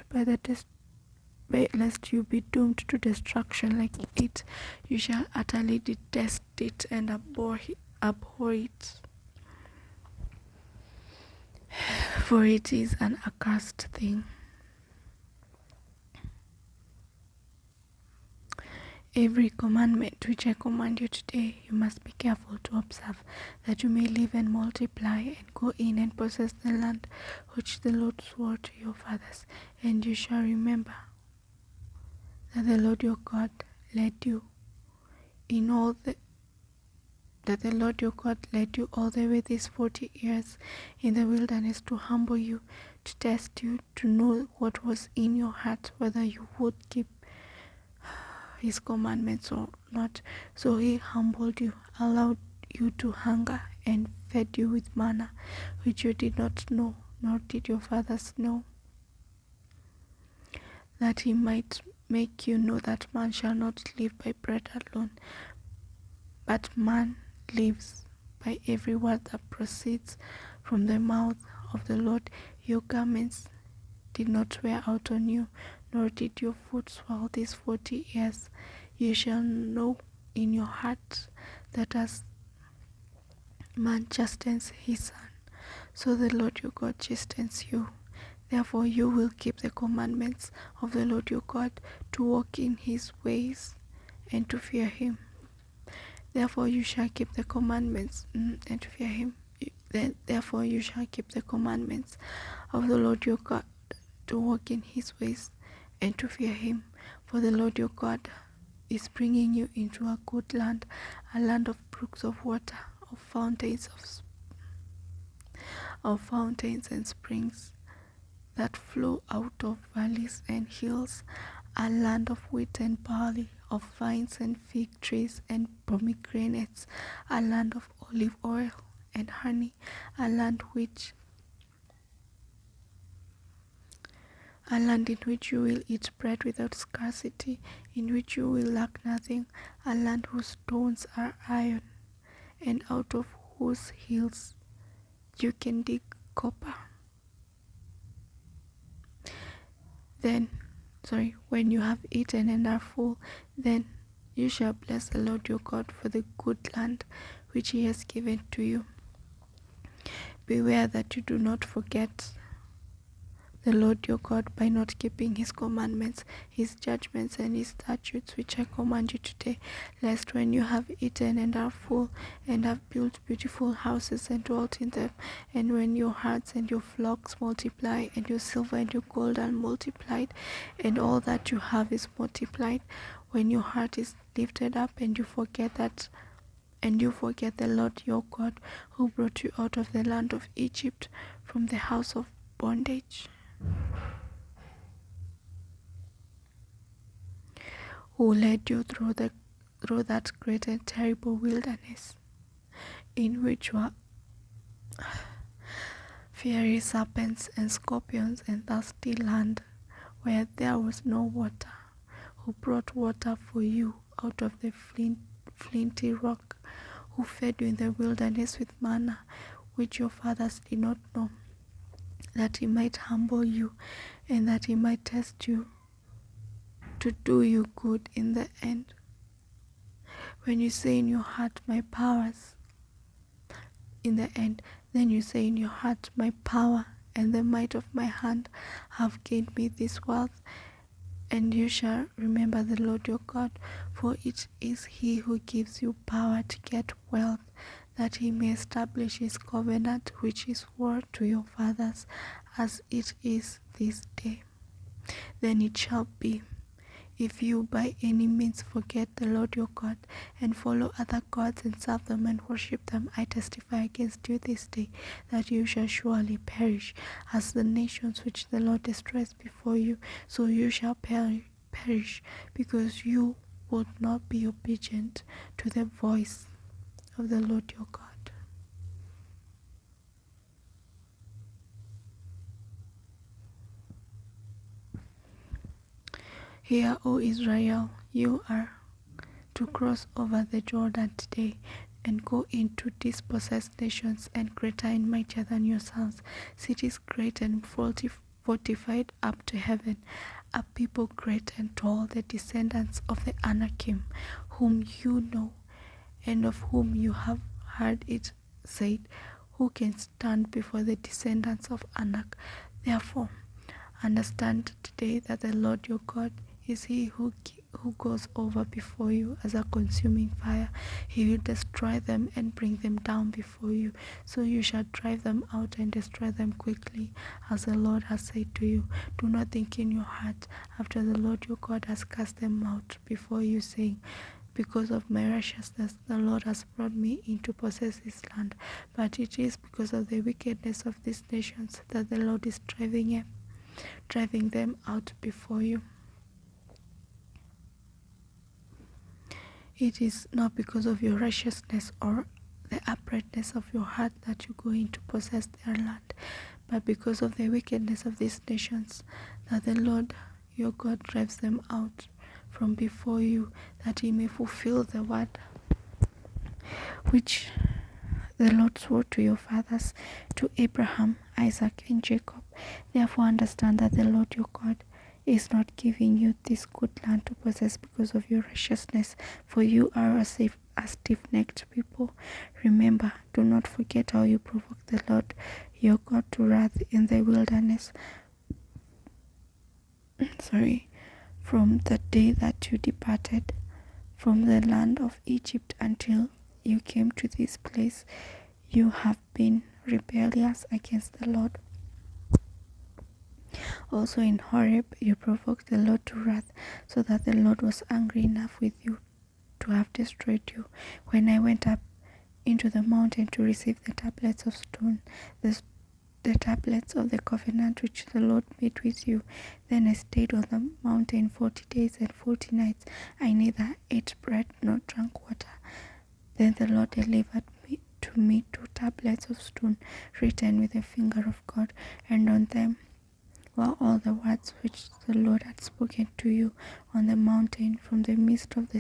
to destruction like it. You shall utterly detest it and abhor it, for it is an accursed thing. Every commandment which I command you today, you must be careful to observe, that you may live and multiply, and go in and possess the land which the Lord swore to your fathers. And you shall remember that the Lord your God led you all the way these 40 years in the wilderness, to humble you, to test you, to know what was in your heart, whether you would keep his commandments or not. So he humbled you, allowed you to hunger, and fed you with manna, which you did not know, nor did your fathers know, that he might make you know that man shall not live by bread alone, but man lives by every word that proceeds from the mouth of the Lord. Your garments did not wear out on you, nor did your foot swell these 40 years. You shall know in your heart that as man chastens his son, so the Lord your God chastens you. Therefore you will keep the commandments of the Lord your God, to walk in his ways and to fear him. Therefore you shall keep the commandments and to fear him. Therefore you shall keep the commandments of the Lord your God, to walk in his ways and to fear him. For the Lord your God is bringing you into a good land, a land of brooks of water, of fountains and springs that flow out of valleys and hills, a land of wheat and barley, of vines and fig trees and pomegranates, a land of olive oil and honey, a land in which you will eat bread without scarcity, in which you will lack nothing, a land whose stones are iron, and out of whose hills you can dig copper. When you have eaten and are full, then you shall bless the Lord your God for the good land which he has given to you. Beware that you do not forget the Lord your God by not keeping his commandments, his judgments, and his statutes which I command you today, lest when you have eaten and are full, and have built beautiful houses and dwelt in them, and when your herds and your flocks multiply, and your silver and your gold are multiplied, and all that you have is multiplied, when your heart is lifted up and you forget the Lord your God, who brought you out of the land of Egypt, from the house of bondage, who led you through that great and terrible wilderness, in which were fiery serpents and scorpions, and thirsty land where there was no water, who brought water for you out of the flinty rock, who fed you in the wilderness with manna, which your fathers did not know, that he might humble you, and that he might test you, to do you good in the end. When you say in your heart, my powers, in the end, then you say in your heart, my power and the might of my hand have gained me this wealth, and you shall remember the Lord your God, for it is he who gives you power to get wealth, that he may establish his covenant which he swore to your fathers, as it is this day. Then it shall be, if you by any means forget the Lord your God, and follow other gods and serve them and worship them, I testify against you this day that you shall surely perish, as the nations which the Lord destroys before you, so you shall perish, because you would not be obedient to the voice of the Lord your God. Hear, O Israel, you are to cross over the Jordan today, and go in to dispossess nations, and greater and mightier than yourselves, cities great and fortified up to heaven, a people great and tall, the descendants of the Anakim, whom you know, and of whom you have heard it said, who can stand before the descendants of Anak? Therefore, understand today that the Lord your God is he who goes over before you as a consuming fire. He will destroy them and bring them down before you. So you shall drive them out and destroy them quickly, as the Lord has said to you. Do not think in your heart, after the Lord your God has cast them out before you, saying, because of my righteousness the Lord has brought me in to possess this land. But it is because of the wickedness of these nations that the Lord is driving them out before you. It is not because of your righteousness or the uprightness of your heart that you go in to possess their land, but because of the wickedness of these nations that the Lord your God drives them out from before you, that he may fulfill the word which the Lord swore to your fathers, to Abraham, Isaac, and Jacob. Therefore understand that the Lord your God is not giving you this good land to possess because of your righteousness, for you are a stiff-necked people. Remember, do not forget how you provoked the Lord your God to wrath in the wilderness. From the day that you departed from the land of Egypt until you came to this place, you have been rebellious against the Lord. Also in Horeb, you provoked the Lord to wrath, so that the Lord was angry enough with you to have destroyed you. When I went up into the mountain to receive the tablets of stone, the tablets of the covenant which the Lord made with you, then I stayed on the mountain 40 days and 40 nights. I neither ate bread nor drank water. Then the Lord delivered to me 2 tablets of stone written with the finger of God, and on them were all the words which the Lord had spoken to you on the mountain from the midst of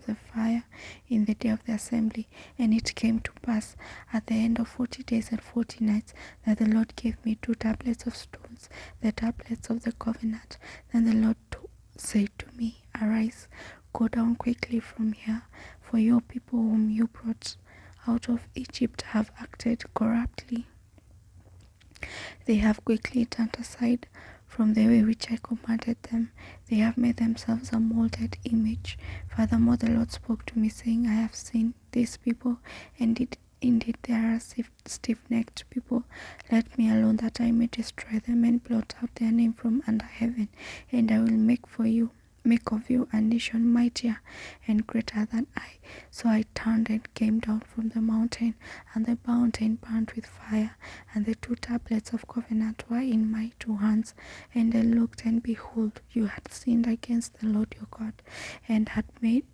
the fire in the day of the assembly. And it came to pass at the end of 40 days and 40 nights that the Lord gave me 2 tablets of stones, the tablets of the covenant. Then the Lord said to me, Arise, go down quickly from here, for your people whom you brought out of Egypt have acted corruptly. They have quickly turned aside from the way which I commanded them. They have made themselves a molded image. Furthermore, the Lord spoke to me, saying, I have seen these people, and indeed they are a stiff-necked people. Let me alone, that I may destroy them and blot out their name from under heaven. And I will make of you a nation mightier and greater than I. So I turned and came down from the mountain, and the mountain burned with fire, and the 2 tablets of covenant were in my 2 hands. And I looked, and behold, you had sinned against the Lord your God, and had made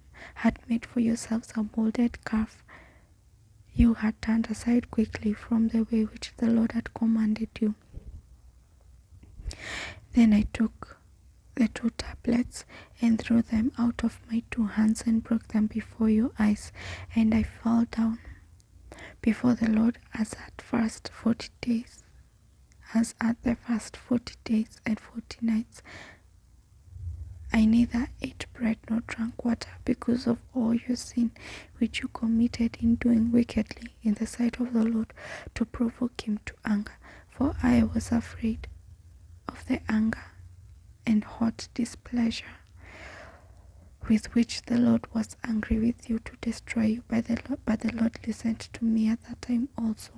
for yourselves a molded calf. You had turned aside quickly from the way which the Lord had commanded you. Then I took the 2 tablets and threw them out of my 2 hands and broke them before your eyes, and I fell down before the Lord as at the first 40 days and 40 nights. I neither ate bread nor drank water, because of all your sin which you committed in doing wickedly in the sight of the Lord, to provoke him to anger. For I was afraid of the anger and hot displeasure with which the Lord was angry with you to destroy you. But the Lord listened to me at that time also.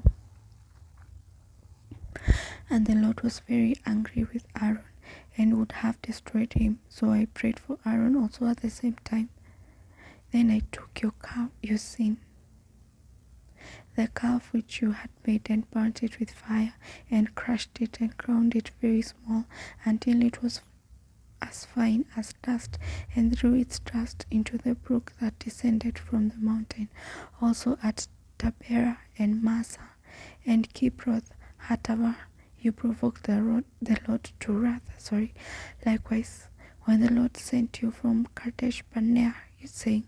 And the Lord was very angry with Aaron and would have destroyed him. So I prayed for Aaron also at the same time. Then I took your sin, the calf which you had made, and burnt it with fire, and crushed it and ground it very small, until it was as fine as dust, and threw its dust into the brook that descended from the mountain. Also at Taberah and Massa and Kibroth Hattaavah you provoked the Lord to wrath. Likewise, when the Lord sent you from Kadesh Barnea, saying,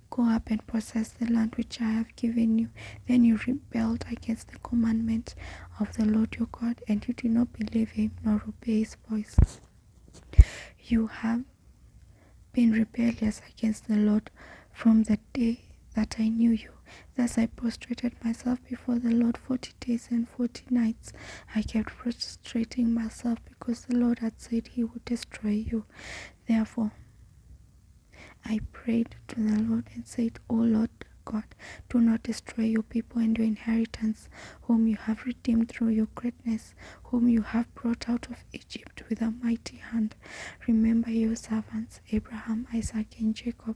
Go up and possess the land which I have given you, then you rebelled against the commandment of the Lord your God, and you did not believe him nor obey his voice. You have been rebellious against the Lord from the day that I knew you. Thus I prostrated myself before the Lord 40 days and 40 nights. I kept prostrating myself because the Lord had said he would destroy you. Therefore I prayed to the Lord and said, O Lord God, do not destroy your people and your inheritance, whom you have redeemed through your greatness, whom you have brought out of Egypt with a mighty hand. Remember your servants, Abraham, Isaac, and Jacob.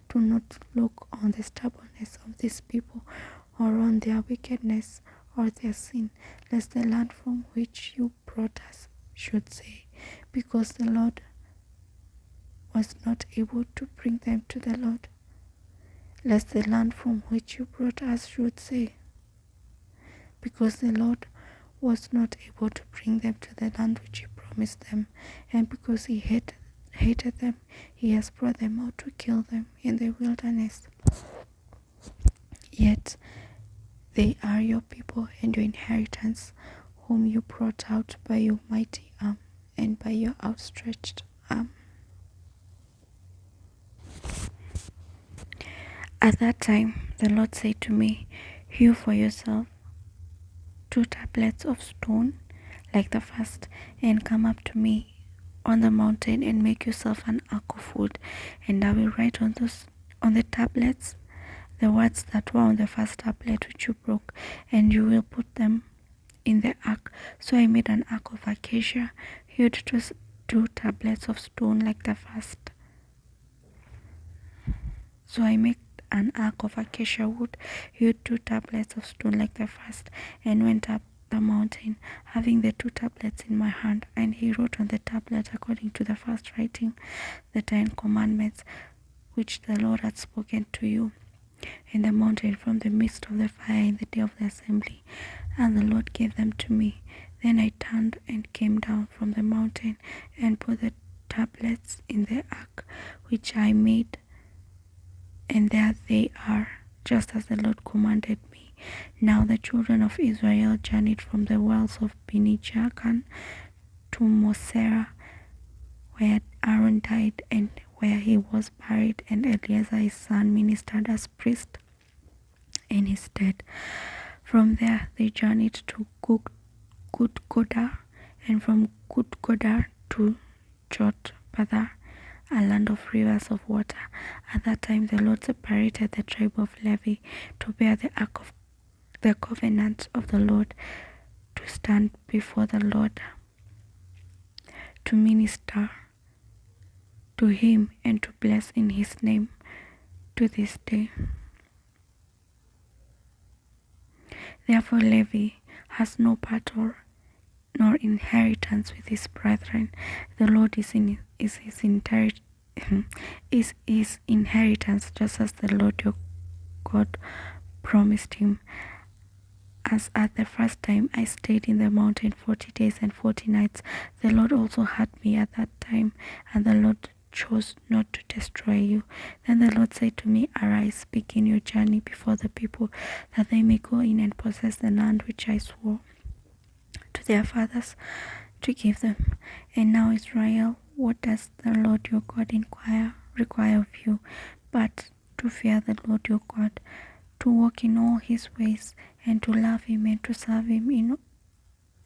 Do not look on the stubbornness of these people, or on their wickedness, or their sin, lest the land from which you brought us should say, because the Lord was not able to bring them to the Lord. Lest the land from which you brought us should say, because the Lord was not able to bring them to the land which he promised them, and because he hated them, he has brought them out to kill them in the wilderness. Yet they are your people and your inheritance, whom you brought out by your mighty arm and by your outstretched arm. At that time, the Lord said to me, hew for yourself 2 tablets of stone like the first, and come up to me on the mountain and make yourself an ark of wood, and I will write on the tablets the words that were on the first tablet which you broke, and you will put them in the ark. So I made an ark of acacia, hewed 2 tablets of stone like the first. So I made an ark of acacia wood, hewed 2 tablets of stone like the first, and went up the mountain, having the 2 tablets in my hand. And he wrote on the tablet, according to the first writing, the 10 commandments which the Lord had spoken to you in the mountain from the midst of the fire in the day of the assembly. And the Lord gave them to me. Then I turned and came down from the mountain and put the tablets in the ark which I made, and there they are, just as the Lord commanded me. Now the children of Israel journeyed from the wells of Beni Jaakan to Mosera, where Aaron died and where he was buried, and Eleazar his son ministered as priest in his stead. From there they journeyed to Gudgoda, and from Gudgoda to Jotbathar, a land of rivers of water. At that time the Lord separated the tribe of Levi to bear the ark of the covenant of the Lord, to stand before the Lord, to minister to him, and to bless in his name to this day. Therefore Levi has no part nor inheritance with his brethren. The Lord is his inheritance, just as the Lord your God promised him. As at the first time I stayed in the mountain 40 days and 40 nights, the Lord also had me at that time, and the Lord chose not to destroy you. Then the Lord said to me, arise, begin your journey before the people, that they may go in and possess the land which I swore to their fathers to give them. And now, Israel, what does the Lord your God require of you, but to fear the Lord your God, to walk in all his ways, and to love him, and to serve him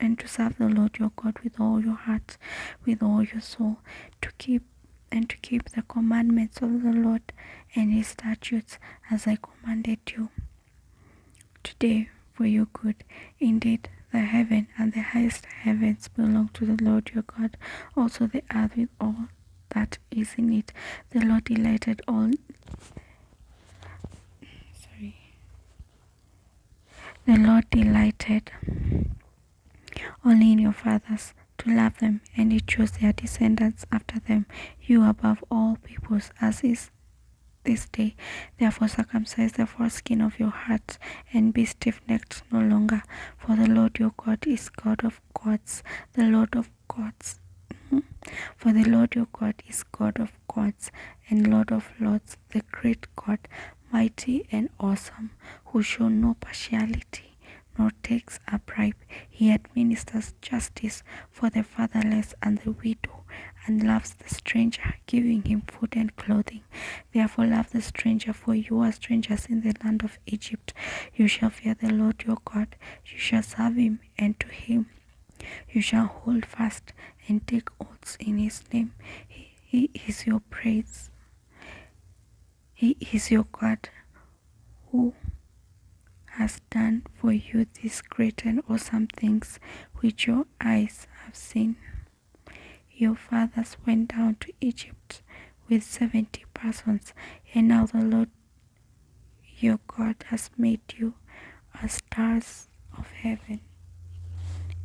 and to serve the Lord your God with all your heart, with all your soul, to keep the commandments of the Lord and his statutes, as I commanded you today for your good. Indeed, the heaven and the highest heavens belong to the Lord your God, also the earth with all that is in it. The Lord delighted only in your fathers, to love them, and he chose their descendants after them, you above all peoples, as is this day. Therefore circumcise the foreskin of your hearts, and be stiff-necked no longer, for the Lord your God is God of gods, the Lord of gods. For the Lord your God is God of gods and Lord of lords, the great God, mighty and awesome, who shows no partiality nor takes a bribe. He administers justice for the fatherless and the widow, and loves the stranger, giving him food and clothing. Therefore love the stranger, for you are strangers in the land of Egypt. You shall fear the Lord your God. You shall serve him, and to him you shall hold fast and take oaths in his name. He is your praise. He is your God, who has done for you these great and awesome things which your eyes have seen. Your fathers went down to Egypt with 70 persons, and now the Lord your God has made you as stars of heaven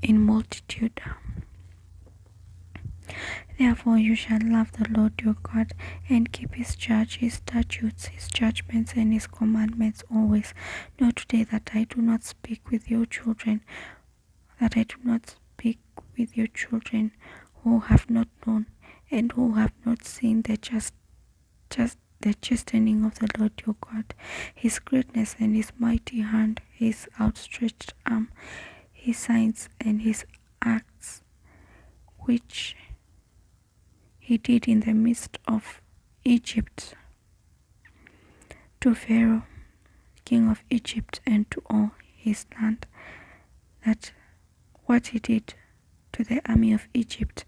in multitude. Therefore you shall love the Lord your God, and keep his charge, his statutes, his judgments, and his commandments always. Know today that I do not speak with your children, who have not known, and who have not seen the chastening of the Lord your God, his greatness and his mighty hand, his outstretched arm, his signs and his acts, which he did in the midst of Egypt, to Pharaoh, king of Egypt, and to all his land, that what he did to the army of Egypt,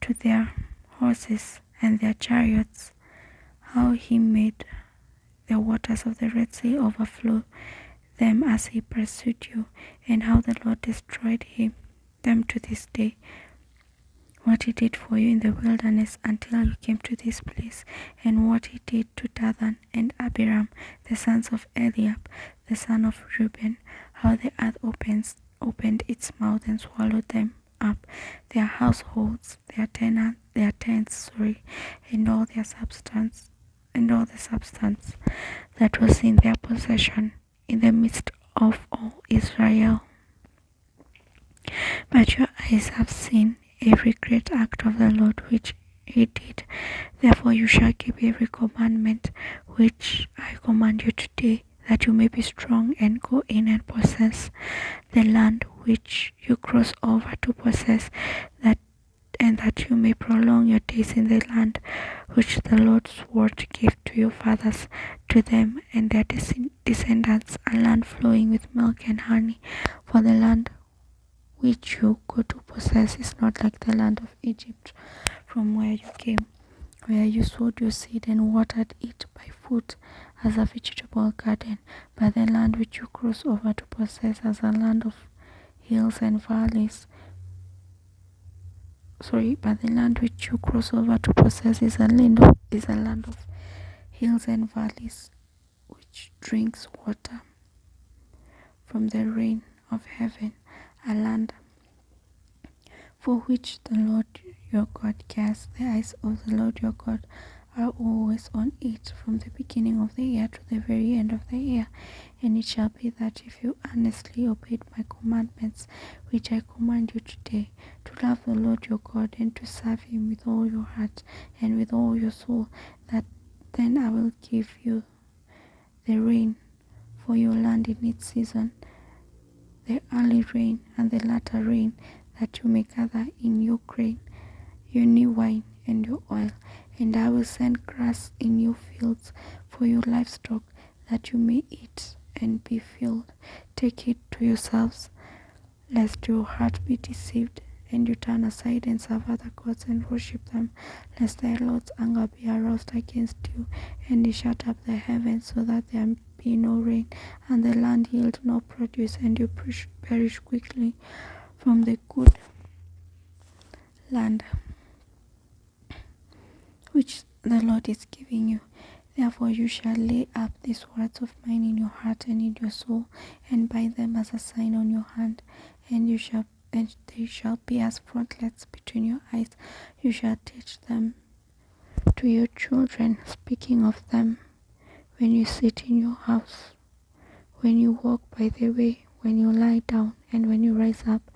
to their horses and their chariots, how he made the waters of the Red Sea overflow them as he pursued you, and how the Lord destroyed them to this day. What he did for you in the wilderness until you came to this place, and what he did to Dathan and Abiram, the sons of Eliab, the son of Reuben, how the earth opened its mouth and swallowed them up, their households, their tents, and all their substance, and all the substance that was in their possession in the midst of all Israel. But your eyes have seen every great act of the Lord which he did. Therefore you shall keep every commandment which I command you today, that you may be strong and go in and possess the land which you cross over to possess, and that you may prolong your days in the land which the Lord swore to give to your fathers, to them and their descendants, a land flowing with milk and honey. For the land which you go to possess is not like the land of Egypt, from where you came, where you sowed your seed and watered it by foot as a vegetable garden, but the land which you cross over to possess as a land of hills and valleys. But the land which you cross over to possess is a land of hills and valleys, which drinks water from the rain of heaven, a land for which the Lord your God cares. The eyes of the Lord your God are always on it, from the beginning of the year to the very end of the year. And it shall be that if you earnestly obeyed my commandments, which I command you today, to love the Lord your God and to serve him with all your heart and with all your soul, that then I will give you the rain for your land in its season, the early rain and the latter rain, that you may gather in your grain, your new wine, and your oil. And I will send grass in your fields for your livestock, that you may eat and be filled. Take it to yourselves, lest your heart be deceived, and you turn aside and serve other gods and worship them, lest the Lord's anger be aroused against you, and he shut up the heavens, so that there be no rain, and the land yield no produce, and you perish quickly from the good land which the Lord is giving you. Therefore you shall lay up these words of mine in your heart and in your soul, and bind them as a sign on your hand, and they shall be as frontlets between your eyes. You shall teach them to your children, speaking of them when you sit in your house, when you walk by the way, when you lie down, and when you rise up.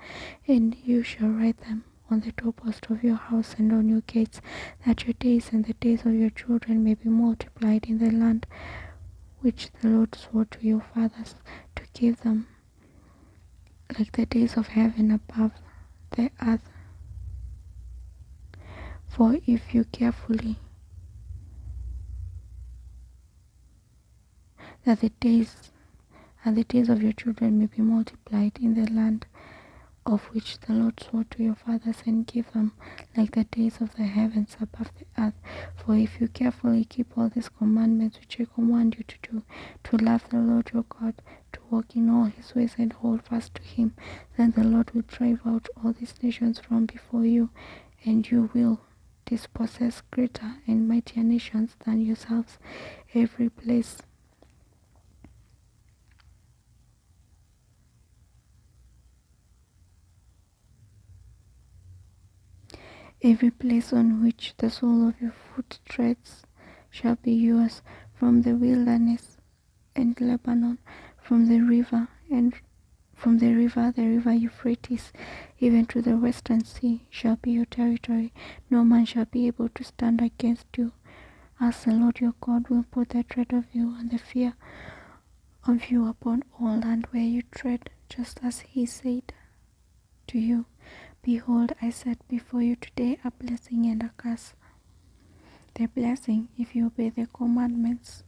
And you shall write them on the doorpost of your house and on your gates, that your days and the days of your children may be multiplied in the land which the Lord swore to your fathers to give them, like the days of heaven above the earth. For if you carefully, that the days and the days of your children may be multiplied in the land of which the Lord swore to your fathers, and give them like the days of the heavens above the earth. For if you carefully keep all these commandments which I command you to do, to love the Lord your God, to walk in all his ways and hold fast to him, then the Lord will drive out all these nations from before you, and you will dispossess greater and mightier nations than yourselves. Every place on which the sole of your foot treads shall be yours, from the wilderness and Lebanon, from the river, the river Euphrates, even to the western sea, shall be your territory. No man shall be able to stand against you, as the Lord your God will put the dread of you and the fear of you upon all land where you tread, just as he said to you. Behold, I set before you today a blessing and a curse. The blessing, if you obey the commandments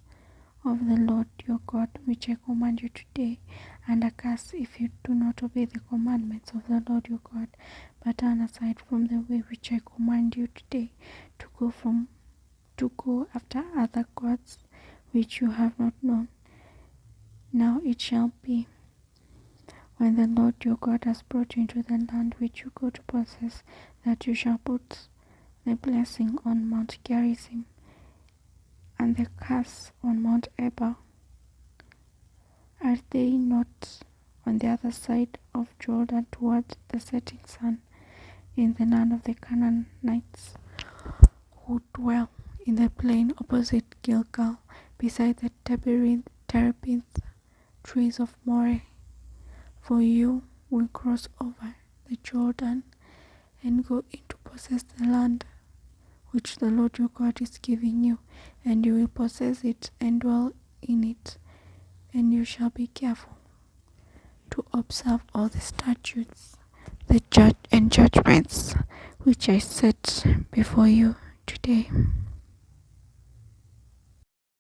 of the Lord your God, which I command you today, and a curse if you do not obey the commandments of the Lord your God, but turn aside from the way which I command you today, to go after other gods which you have not known. Now it shall be, when the Lord your God has brought you into the land which you go to possess, that you shall put the blessing on Mount Gerizim, and the curse on Mount Ebal. Are they not on the other side of Jordan towards the setting sun, in the land of the Canaanites, who dwell in the plain opposite Gilgal, beside the terebinth trees of Moreh? For you will cross over the Jordan and go in to possess the land which the Lord your God is giving you, and you will possess it and dwell in it, and you shall be careful to observe all the statutes, the judgments which I set before you today.